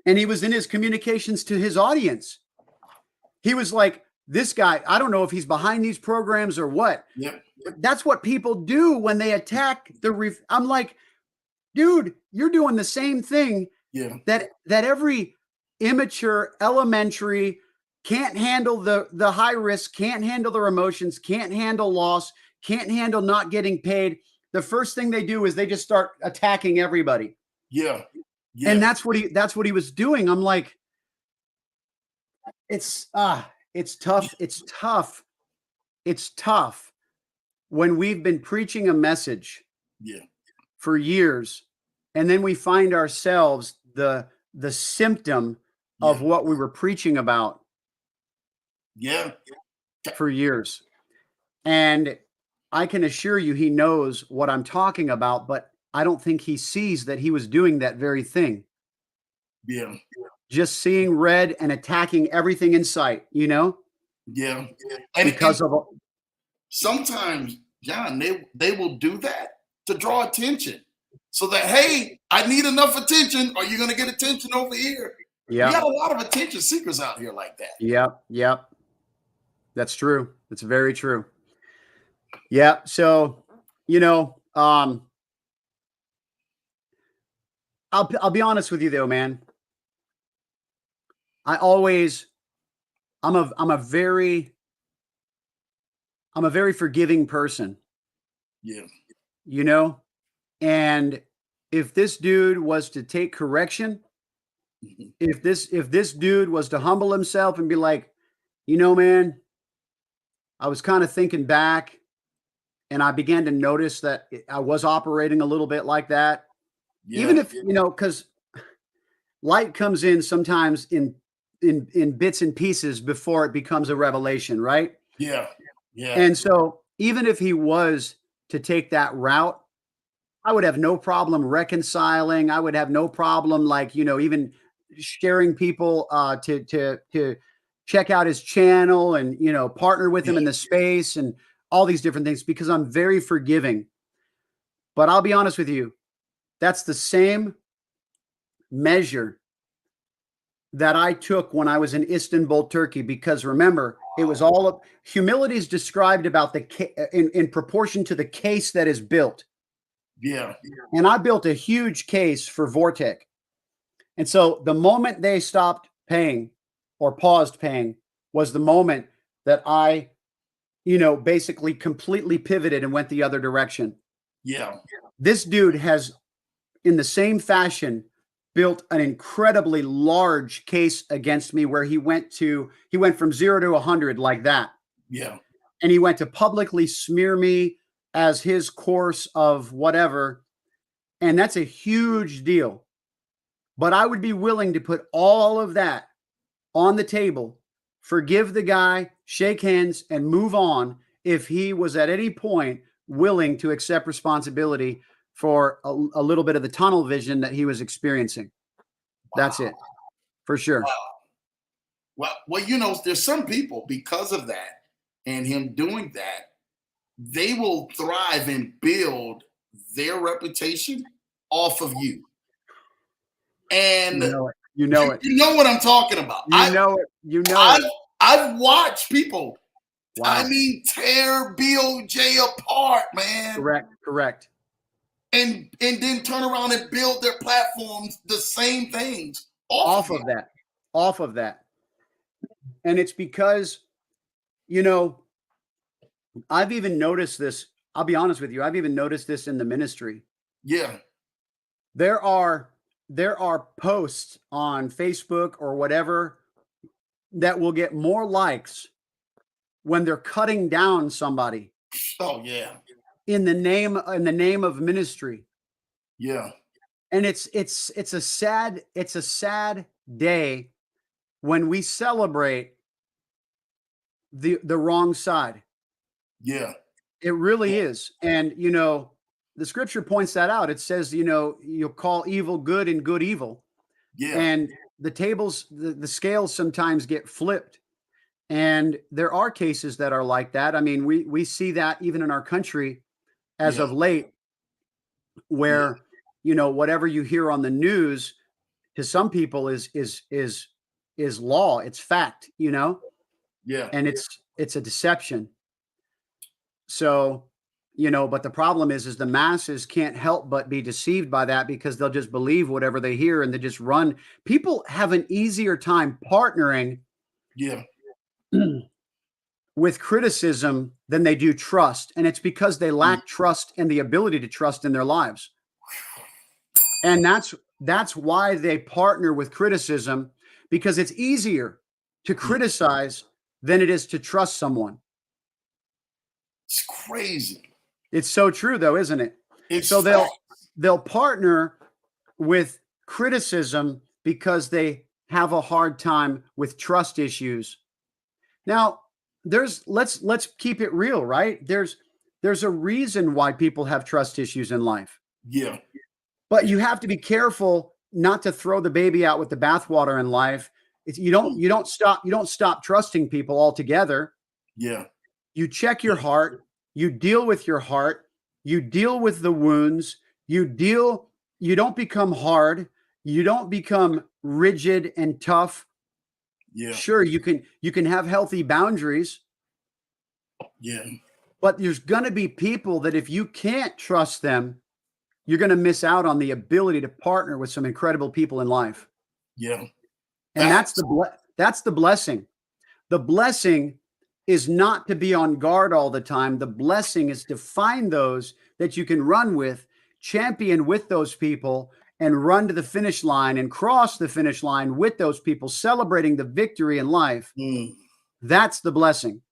and he was in his communications to his audience. He was like, this guy, I don't know if he's behind these programs or what. Yep. That's what people do when they attack I'm like, dude, you're doing the same thing that every immature, elementary, can't handle the high risk, can't handle their emotions, can't handle loss, can't handle not getting paid. The first thing they do is they just start attacking everybody. Yeah. And that's what he was doing. I'm like, it's tough. It's tough when we've been preaching a message for years, and then we find ourselves the symptom of what we were preaching about for years. And I can assure you he knows what I'm talking about, but I don't think he sees that he was doing that very thing. Yeah. Just seeing red and attacking everything in sight, Yeah. And sometimes, John, they will do that to draw attention. So that, hey, I need enough attention. Are you going to get attention over here? We got Yep. a lot of attention seekers out here like that. Yep. Yep. That's true. That's very true. Yeah. So, you know, I'll be honest with you though, man. I always I'm a I'm a very I'm a very forgiving person, Yeah. you know? And if this dude was to take correction, Mhm. if this dude was to humble himself and be like, "You know, man, I was kind of thinking back and I began to notice that I was operating a little bit like that." Even Yeah. if, cuz light comes in sometimes in bits and pieces before it becomes a revelation, right? Yeah. Yeah. And so, even if he was to take that route, I would have no problem reconciling. I would have no problem, like, even sharing people to check out his channel and partner with Yeah. him in the space and all these different things because I'm very forgiving. But I'll be honest with you, that's the same measure that I took when I was in Istanbul, Turkey. Because remember, it was all of humility is described about in proportion to the case that is built. Yeah. And I built a huge case for Vortec. And so the moment they stopped paying or paused paying was the moment that I, basically completely pivoted and went the other direction. Yeah. This dude has, in the same fashion, built an incredibly large case against me where he went from 0 to 100 like that. Yeah. And he went to publicly smear me as his course of whatever. And that's a huge deal. But I would be willing to put all of that on the table, forgive the guy, shake hands, and move on if he was at any point willing to accept responsibility for a little bit of the tunnel vision that he was experiencing. That's Wow. it, for sure. Wow. Well, there's some people because of that and him doing that, they will thrive and build their reputation off of you. And You know it. You you, know it. you know what I'm talking about. You know it. You know I've it. I've watched people, I Wow. mean, tear BOJ apart, man, Correct. Correct. and then turn around and build their platforms the same things off of Off you. of that. Off of that. And it's because, you know, I've even noticed this. I'll be honest with you. I've even noticed this in the ministry. Yeah. There are posts on Facebook or whatever that will get more likes when they're cutting down somebody Oh yeah. in the name of ministry. Yeah. And it's a sad day when we celebrate the wrong side. Yeah. It really is. And the scripture points that out. It says, you'll call evil good and good evil. Yeah. And the scales sometimes get flipped. And there are cases that are like that. I mean, we see that even in our country as Yeah. of late, Yeah. where whatever you hear on the news to some people is law. It's fact, Yeah. and it's a deception. So, but the problem is the masses can't help but be deceived by that because they'll just believe whatever they hear and they just run. People have an easier time partnering Yeah. with criticism than they do trust. And it's because they lack trust and the ability to trust in their lives. And that's why they partner with criticism, because it's easier to criticize than it is to trust someone. It's crazy. It's so true though, isn't it? It's So fact. they'll partner with criticism because they have a hard time with trust issues. Now, let's keep it real, right? There's a reason why people have trust issues in life. Yeah. But you have to be careful not to throw the baby out with the bathwater in life. You don't stop trusting people altogether. Yeah. You check your heart, you deal with your heart, you deal with the wounds, you don't become hard, You don't become rigid and tough. Yeah. Sure, you can have healthy boundaries, Yeah. but there's going to be people that if you can't trust them, you're going to miss out on the ability to partner with some incredible people in life. Yeah. And that's Facts. that's the blessing. The blessing is not to be on guard all the time. The blessing is to find those that you can run with, champion with those people, and run to the finish line and cross the finish line with those people, celebrating the victory in life. Mm. That's the blessing.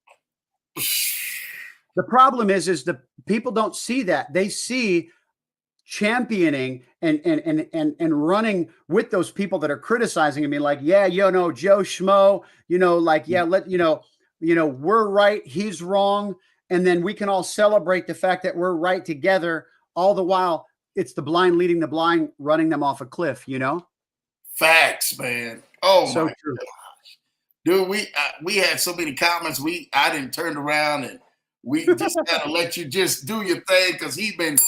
The problem is the people don't see that. They see championing and running with those people that are criticizing me, like, yeah, Joe Schmo, like, yeah, we're right, he's wrong, and then we can all celebrate the fact that we're right together. All the while, it's the blind leading the blind, running them off a cliff. Facts, man. Oh So my true. dude, we had so many comments. I didn't turn around and we just gotta let you just do your thing because you've been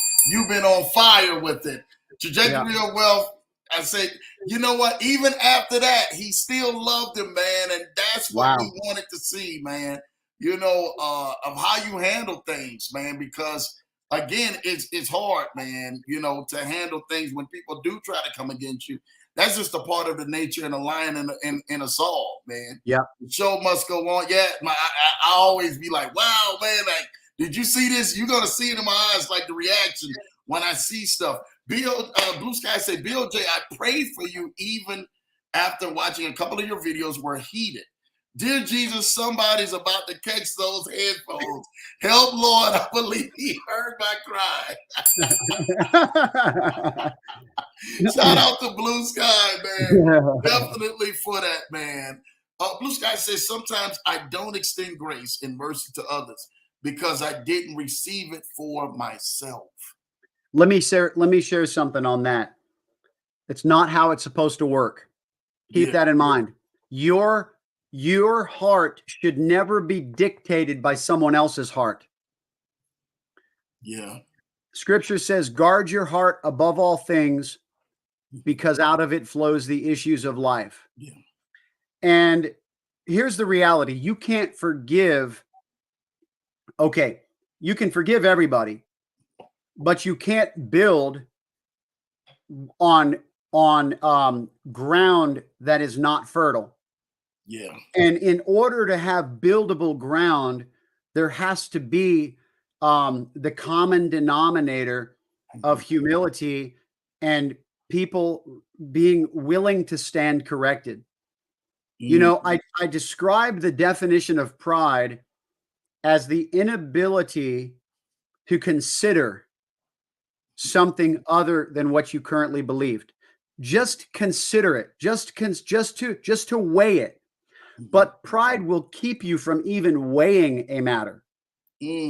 on fire with it. Trajectory of Wealth. I said, you know what? Even after that, he still loved him, man, and that's what we wanted to see, man. Of how you handle things, man, because again, it's hard, man. To handle things when people do try to come against you. That's just a part of the nature and a lion in a soul, man. Yeah. The show must go on. Yeah, I always be like, wow, man, like, did you see this? You're gonna see it in my eyes, like the reaction when I see stuff. Blue Sky said, Bill J, I prayed for you even after watching a couple of your videos were heated. Dear Jesus, somebody's about to catch those headphones. Help, Lord. I believe he heard my cry. Shout out to Blue Sky, man. Definitely for that, man. Blue Sky says, sometimes I don't extend grace and mercy to others because I didn't receive it for myself. Let me share something on that. It's not how it's supposed to work. Keep that in mind. Your heart should never be dictated by someone else's heart. Yeah. Scripture says, guard your heart above all things because out of it flows the issues of life. Yeah. And here's the reality. You can't forgive. Okay, you can forgive everybody, but you can't build on ground that is not fertile. Yeah. And in order to have buildable ground, there has to be the common denominator of humility and people being willing to stand corrected. I describe the definition of pride as the inability to consider something other than what you currently believed. Just consider it, just to weigh it. But pride will keep you from even weighing a matter.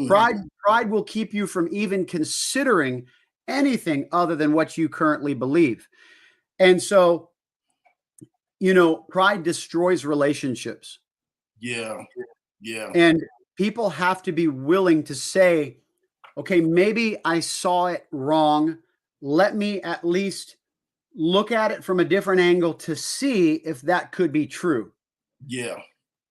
Pride will keep you from even considering anything other than what you currently believe. And so, pride destroys relationships. Yeah. Yeah. And people have to be willing to say, okay, maybe I saw it wrong. Let me at least look at it from a different angle to see if that could be true. Yeah.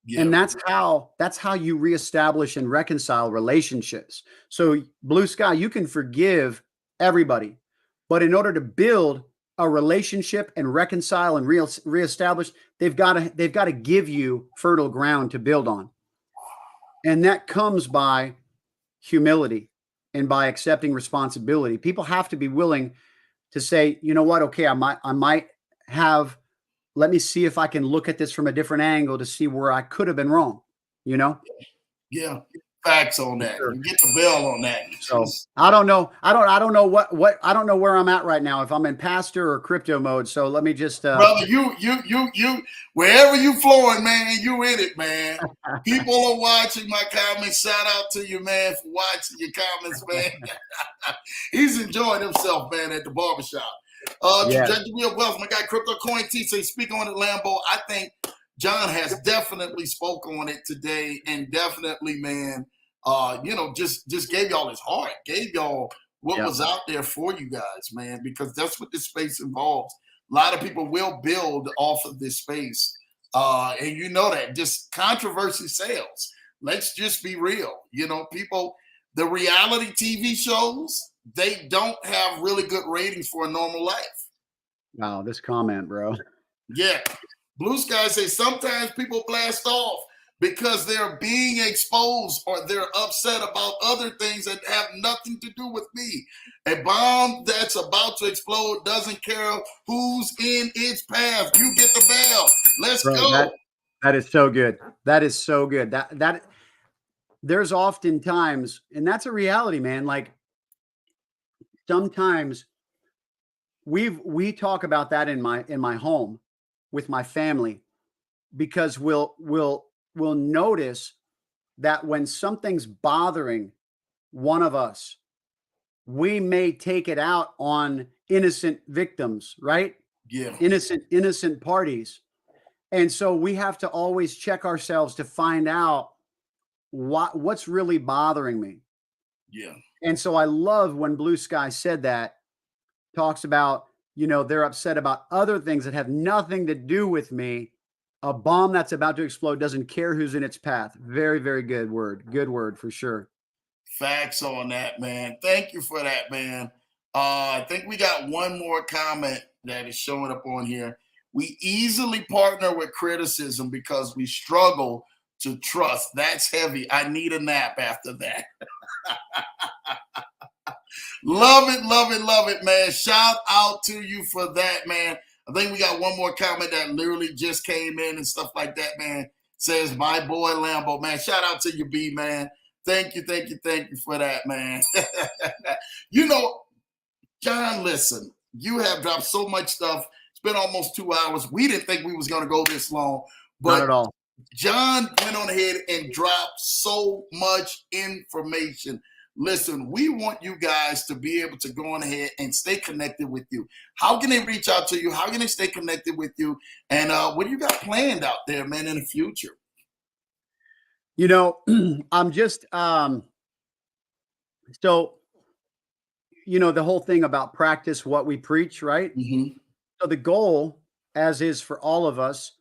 Yeah. And that's how you reestablish and reconcile relationships. So Blue Sky, you can forgive everybody, but in order to build a relationship and reconcile and reestablish, they've got to give you fertile ground to build on. And that comes by humility and by accepting responsibility. People have to be willing to say, you know what? Okay, I might have, let me see if I can look at this from a different angle to see where I could have been wrong, Yeah. Facts on that. Sure. You get the bell on that. So I don't know. I don't know what I don't know where I'm at right now, if I'm in pastor or crypto mode. So let me just brother, you wherever you flowing, man, you in it, man. People are watching my comments. Shout out to you, man, for watching your comments, man. He's enjoying himself, man, at the barbershop. Trajectory of Wealth, my guy Crypto Coin T say, speak on it, Lambo. I think John has definitely spoke on it today, and definitely, man, just gave y'all his heart, gave y'all what was out there for you guys, man, because that's what this space involves. A lot of people will build off of this space. And you know that just controversy sells. Let's just be real. You know, people, the reality TV shows, they don't have really good ratings for a normal life. Wow, this comment, bro. Yeah. Blue Sky says sometimes people blast off because they're being exposed or they're upset about other things that have nothing to do with me. A bomb that's about to explode doesn't care who's in its path. You get the bell. Let's Bro, go. that is so good. That is so good. That there's oftentimes, and that's a reality, man. Like sometimes we talk about that in my home with my family because we'll notice that when something's bothering one of us, we may take it out on innocent victims, right? Yeah. Innocent parties. And so we have to always check ourselves to find out what's really bothering me. Yeah. And so I love when Blue Sky said that, talks about, you know, they're upset about other things that have nothing to do with me. A bomb that's about to explode doesn't care who's in its path. Very, very good word. Good word for sure. Facts on that, man. Thank you for that, man. I think we got one more comment that is showing up on here. We easily partner with criticism because we struggle to trust. That's heavy. I need a nap after that. Love it, love it, love it, man. Shout out to you for that, man. I think we got one more comment that literally just came in and stuff like that, man. Says, my boy Lambo, man. Shout out to you, B, man. Thank you for that, man. You know, John, listen, you have dropped so much stuff. It's been almost 2 hours. We didn't think we was going to go this long, but not at all. John went on ahead and dropped so much information. Listen, we want you guys to be able to go on ahead and stay connected with you. How can they reach out to you? How can they stay connected with you? And what do you got planned out there, man, in the future? You know, I'm just so you know the whole thing about practice what we preach, right? Mm-hmm. So the goal, as is for all of us,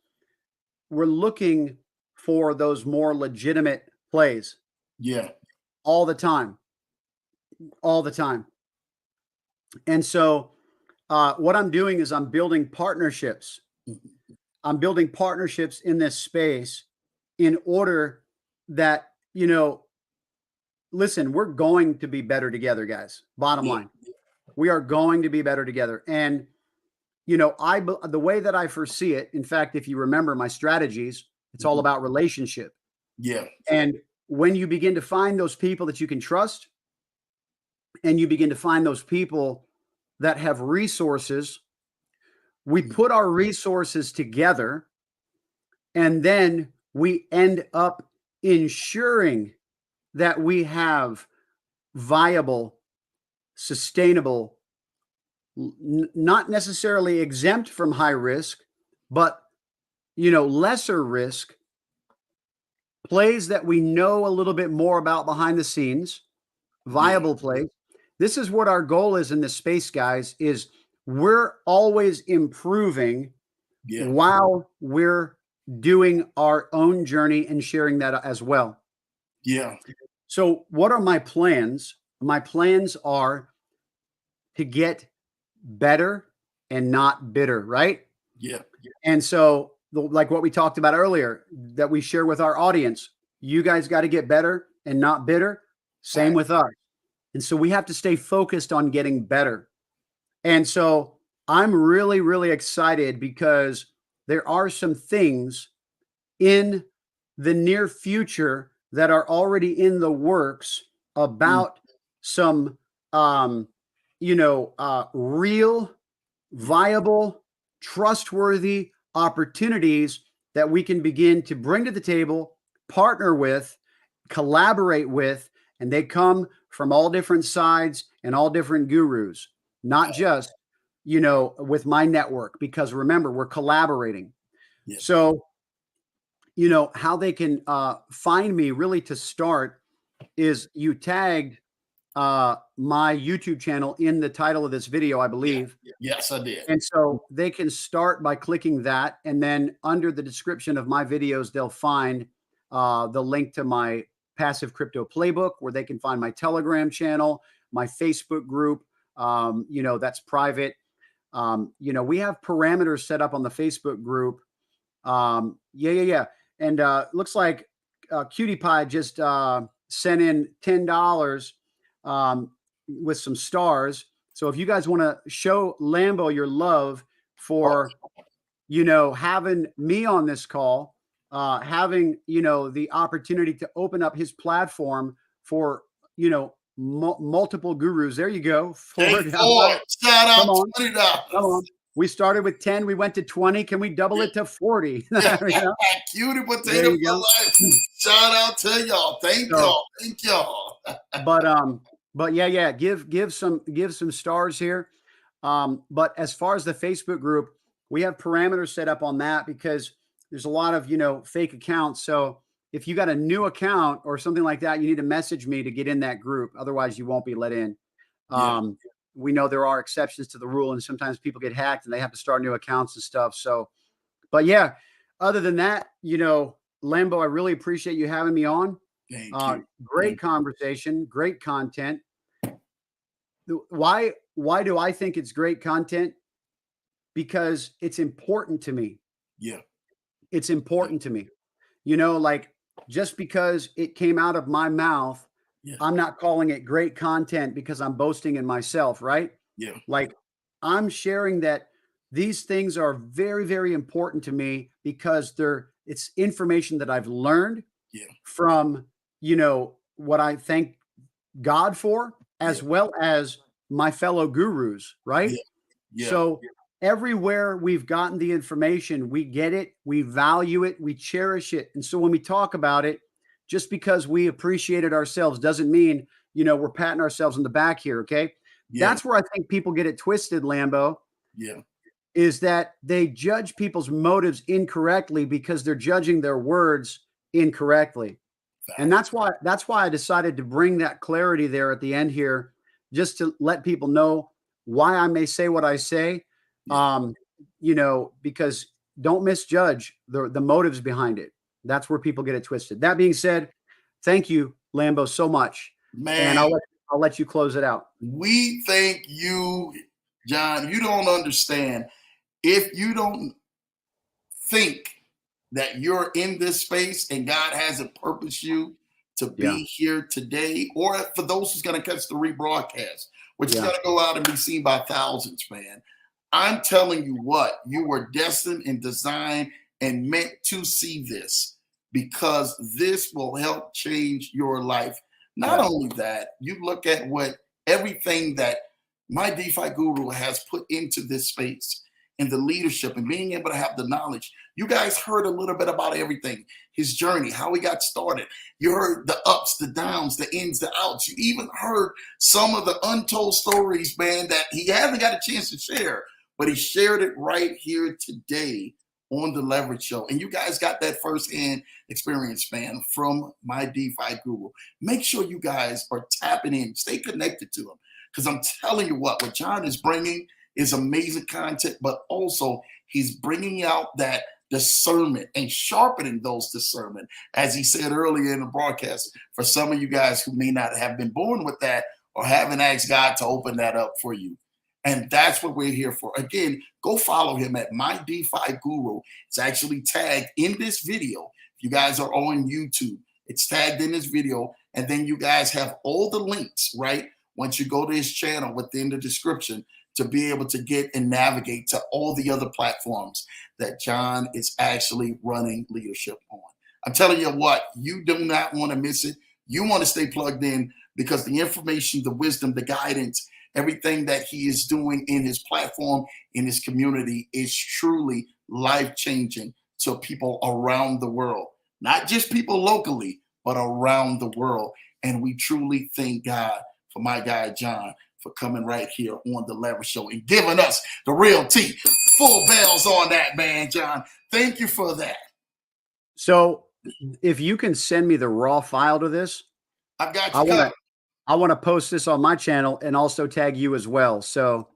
we're looking for those more legitimate plays. Yeah. All the time. All the time. And so what I'm doing is I'm building partnerships. I'm building partnerships in this space in order that, you know, listen, we're going to be better together, guys. Bottom line, we are going to be better together. And, you know, the way that I foresee it, in fact, if you remember my strategies, it's all about relationship. Yeah. And when you begin to find those people that you can trust, and you begin to find those people that have resources, we put our resources together, and then we end up ensuring that we have viable, sustainable, not necessarily exempt from high risk, but, you know, lesser risk plays that we know a little bit more about behind the scenes, viable plays. This is what our goal is in this space, guys, is we're always improving while we're doing our own journey and sharing that as well. Yeah. So what are my plans? My plans are to get better and not bitter, right? Yeah. And so like what we talked about earlier that we share with our audience, you guys got to get better and not bitter. Same with us. And so we have to stay focused on getting better. And so I'm really, really excited because there are some things in the near future that are already in the works about some, real, viable, trustworthy opportunities that we can begin to bring to the table, partner with, collaborate with, and they come from all different sides and all different gurus, not just, you know, with my network, because remember, we're collaborating. Yeah. So, you know, how they can find me really to start is you tagged my YouTube channel in the title of this video, I believe. Yes, I did. And so they can start by clicking that. And then under the description of my videos, they'll find the link to my passive crypto playbook, where they can find my Telegram channel, my Facebook group. That's private. We have parameters set up on the Facebook group. Yeah. And looks like Cutie Pie just sent in $10 with some stars. So if you guys want to show Lambo your love for, having me on this call, having, the opportunity to open up his platform for, multiple gurus. There you go. Shout Come out on. $20. Come on. We started with 10. We went to 20. Can we double it to 40? Cutie potato for life. Shout out to y'all. Thank y'all. But yeah. Give some stars here. But as far as the Facebook group, we have parameters set up on that because there's a lot of, fake accounts. So if you got a new account or something like that, you need to message me to get in that group. Otherwise you won't be let in. We know there are exceptions to the rule, and sometimes people get hacked and they have to start new accounts and stuff. So, but yeah, other than that, Lambo, I really appreciate you having me on. Thank you. Great conversation, great content. Why do I think it's great content? Because it's important to me. Yeah. It's important to me. Like just because it came out of my mouth, I'm not calling it great content because I'm boasting in myself, right? Yeah. Like I'm sharing that these things are very, very important to me because it's information that I've learned from, what I thank God for, as well as my fellow gurus, right? So everywhere we've gotten the information, we get it, we value it, we cherish it. And so when we talk about it, just because we appreciate it ourselves doesn't mean, we're patting ourselves on the back here. Okay. That's where I think people get it twisted, Lambo. Is that they judge people's motives incorrectly because they're judging their words incorrectly. And that's why I decided to bring that clarity there at the end here, just to let people know why I may say what I say. Because don't misjudge the motives behind it. That's where people get it twisted. That being said, thank you, Lambo, so much. Man, and I'll let you close it out. We thank you, John. You don't understand. If you don't think that you're in this space and God hasn't purposed you to be here today, or for those who's going to catch the rebroadcast, which is going to go out and be seen by thousands, man, I'm telling you what, you were destined and designed and meant to see this, because this will help change your life. Not only that, you look at what everything that my DeFi guru has put into this space and the leadership and being able to have the knowledge. You guys heard a little bit about everything, his journey, how he got started. You heard the ups, the downs, the ins, the outs. You even heard some of the untold stories, man, that he hasn't got a chance to share, but he shared it right here today on the Leverage Show. And you guys got that firsthand experience, man, from my DeFi guru. Make sure you guys are tapping in, stay connected to him, because I'm telling you what John is bringing is amazing content, but also he's bringing out that discernment and sharpening those discernment, as he said earlier in the broadcast, for some of you guys who may not have been born with that or haven't asked God to open that up for you. And that's what we're here for. Again, go follow him at My DeFi Guru. It's actually tagged in this video. If you guys are on YouTube, it's tagged in this video. And then you guys have all the links, right? Once you go to his channel within the description, to be able to get and navigate to all the other platforms that John is actually running leadership on. I'm telling you what, you do not want to miss it. You want to stay plugged in, because the information, the wisdom, the guidance, everything that he is doing in his platform, in his community, is truly life-changing to people around the world. Not just people locally, but around the world. And we truly thank God for my guy, John, for coming right here on the Leverage Show and giving us the real tea. Full bells on that, man, John. Thank you for that. So if you can send me the raw file to this, I've got you. I want to post this on my channel and also tag you as well. So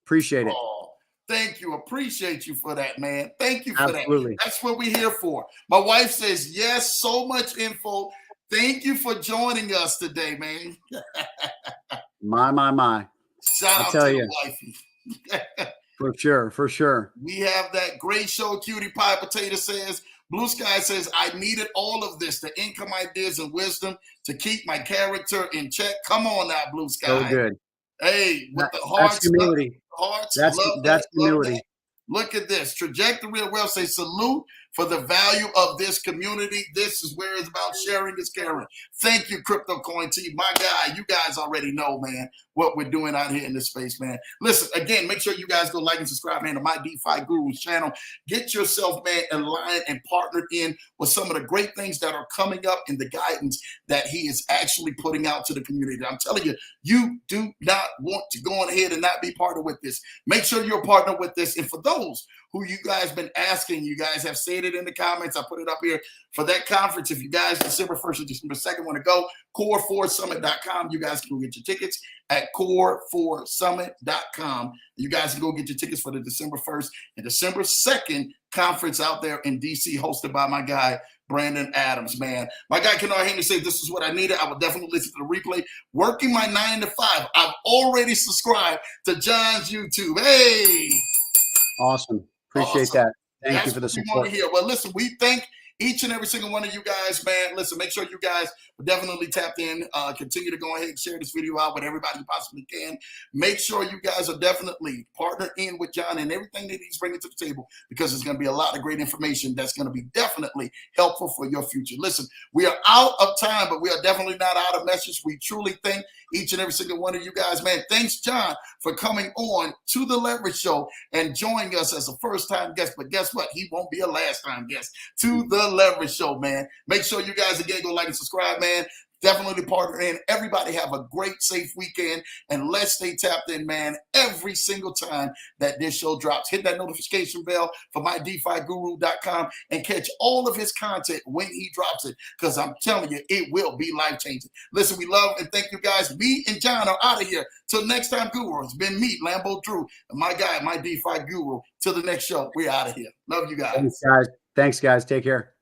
appreciate it. Oh, thank you. Appreciate you for that, man. Thank you for that. Absolutely. That's what we're here for. My wife says, yes, so much info. Thank you for joining us today, man. My. Shout I out tell to you. the wifey. For sure, for sure. We have that great show, Cutie Pie Potato says. Blue Sky says, I needed all of this, the income ideas and wisdom to keep my character in check. Come on now, Blue Sky. So good. Hey, with the That's hearts, humility. love that, That's love humility. that. Look at this. Trajectory of Wealth say salute for the value of this community. This is where it's about sharing is caring. Thank you, Crypto Coin T. My guy, you guys already know, man, what we're doing out here in this space, man. Listen, again, make sure you guys go like and subscribe, man, to my DeFi Guru's channel. Get yourself, man, aligned and partnered in with some of the great things that are coming up in the guidance that he is actually putting out to the community. I'm telling you, you do not want to go on ahead and not be partnered with this. Make sure you're a partner with this. And for those who you guys been asking, you guys have said it in the comments. I put it up here for that conference. If you guys December 1st or December 2nd want to go, core4summit.com. You guys can go get your tickets at core4summit.com. You guys can go get your tickets for the December 1st and December 2nd conference out there in DC, hosted by my guy, Brandon Adams, man. My guy Kennard Haney said, this is what I needed. I will definitely listen to the replay. Working my 9 to 5. I've already subscribed to John's YouTube. Hey! Awesome. Appreciate Awesome. that. Thank you for the support. Well, listen, we thank each and every single one of you guys, man. Listen, make sure you guys definitely tapped in. Continue to go ahead and share this video out with everybody you possibly can. Make sure you guys are definitely partnered in with John and everything that he's bringing to the table, because there's going to be a lot of great information that's going to be definitely helpful for your future. Listen, we are out of time, but we are definitely not out of message. We truly thank each and every single one of you guys, man. Thanks, John, for coming on to the Leverage Show and joining us as a first-time guest. But guess what? He won't be a last-time guest to the Leverage Show, man. Make sure you guys, again, go like and subscribe, man. Definitely partner in. Everybody have a great, safe weekend. And let's stay tapped in, man, every single time that this show drops. Hit that notification bell for mydefiguru.com and catch all of his content when he drops it, because I'm telling you, it will be life-changing. Listen, we love and thank you guys. Me and John are out of here. Till next time, Guru. It's been me, Lambo Drew, and my guy, my DeFi Guru. Till the next show, we're out of here. Love you guys. Thanks, guys. Thanks, guys. Take care.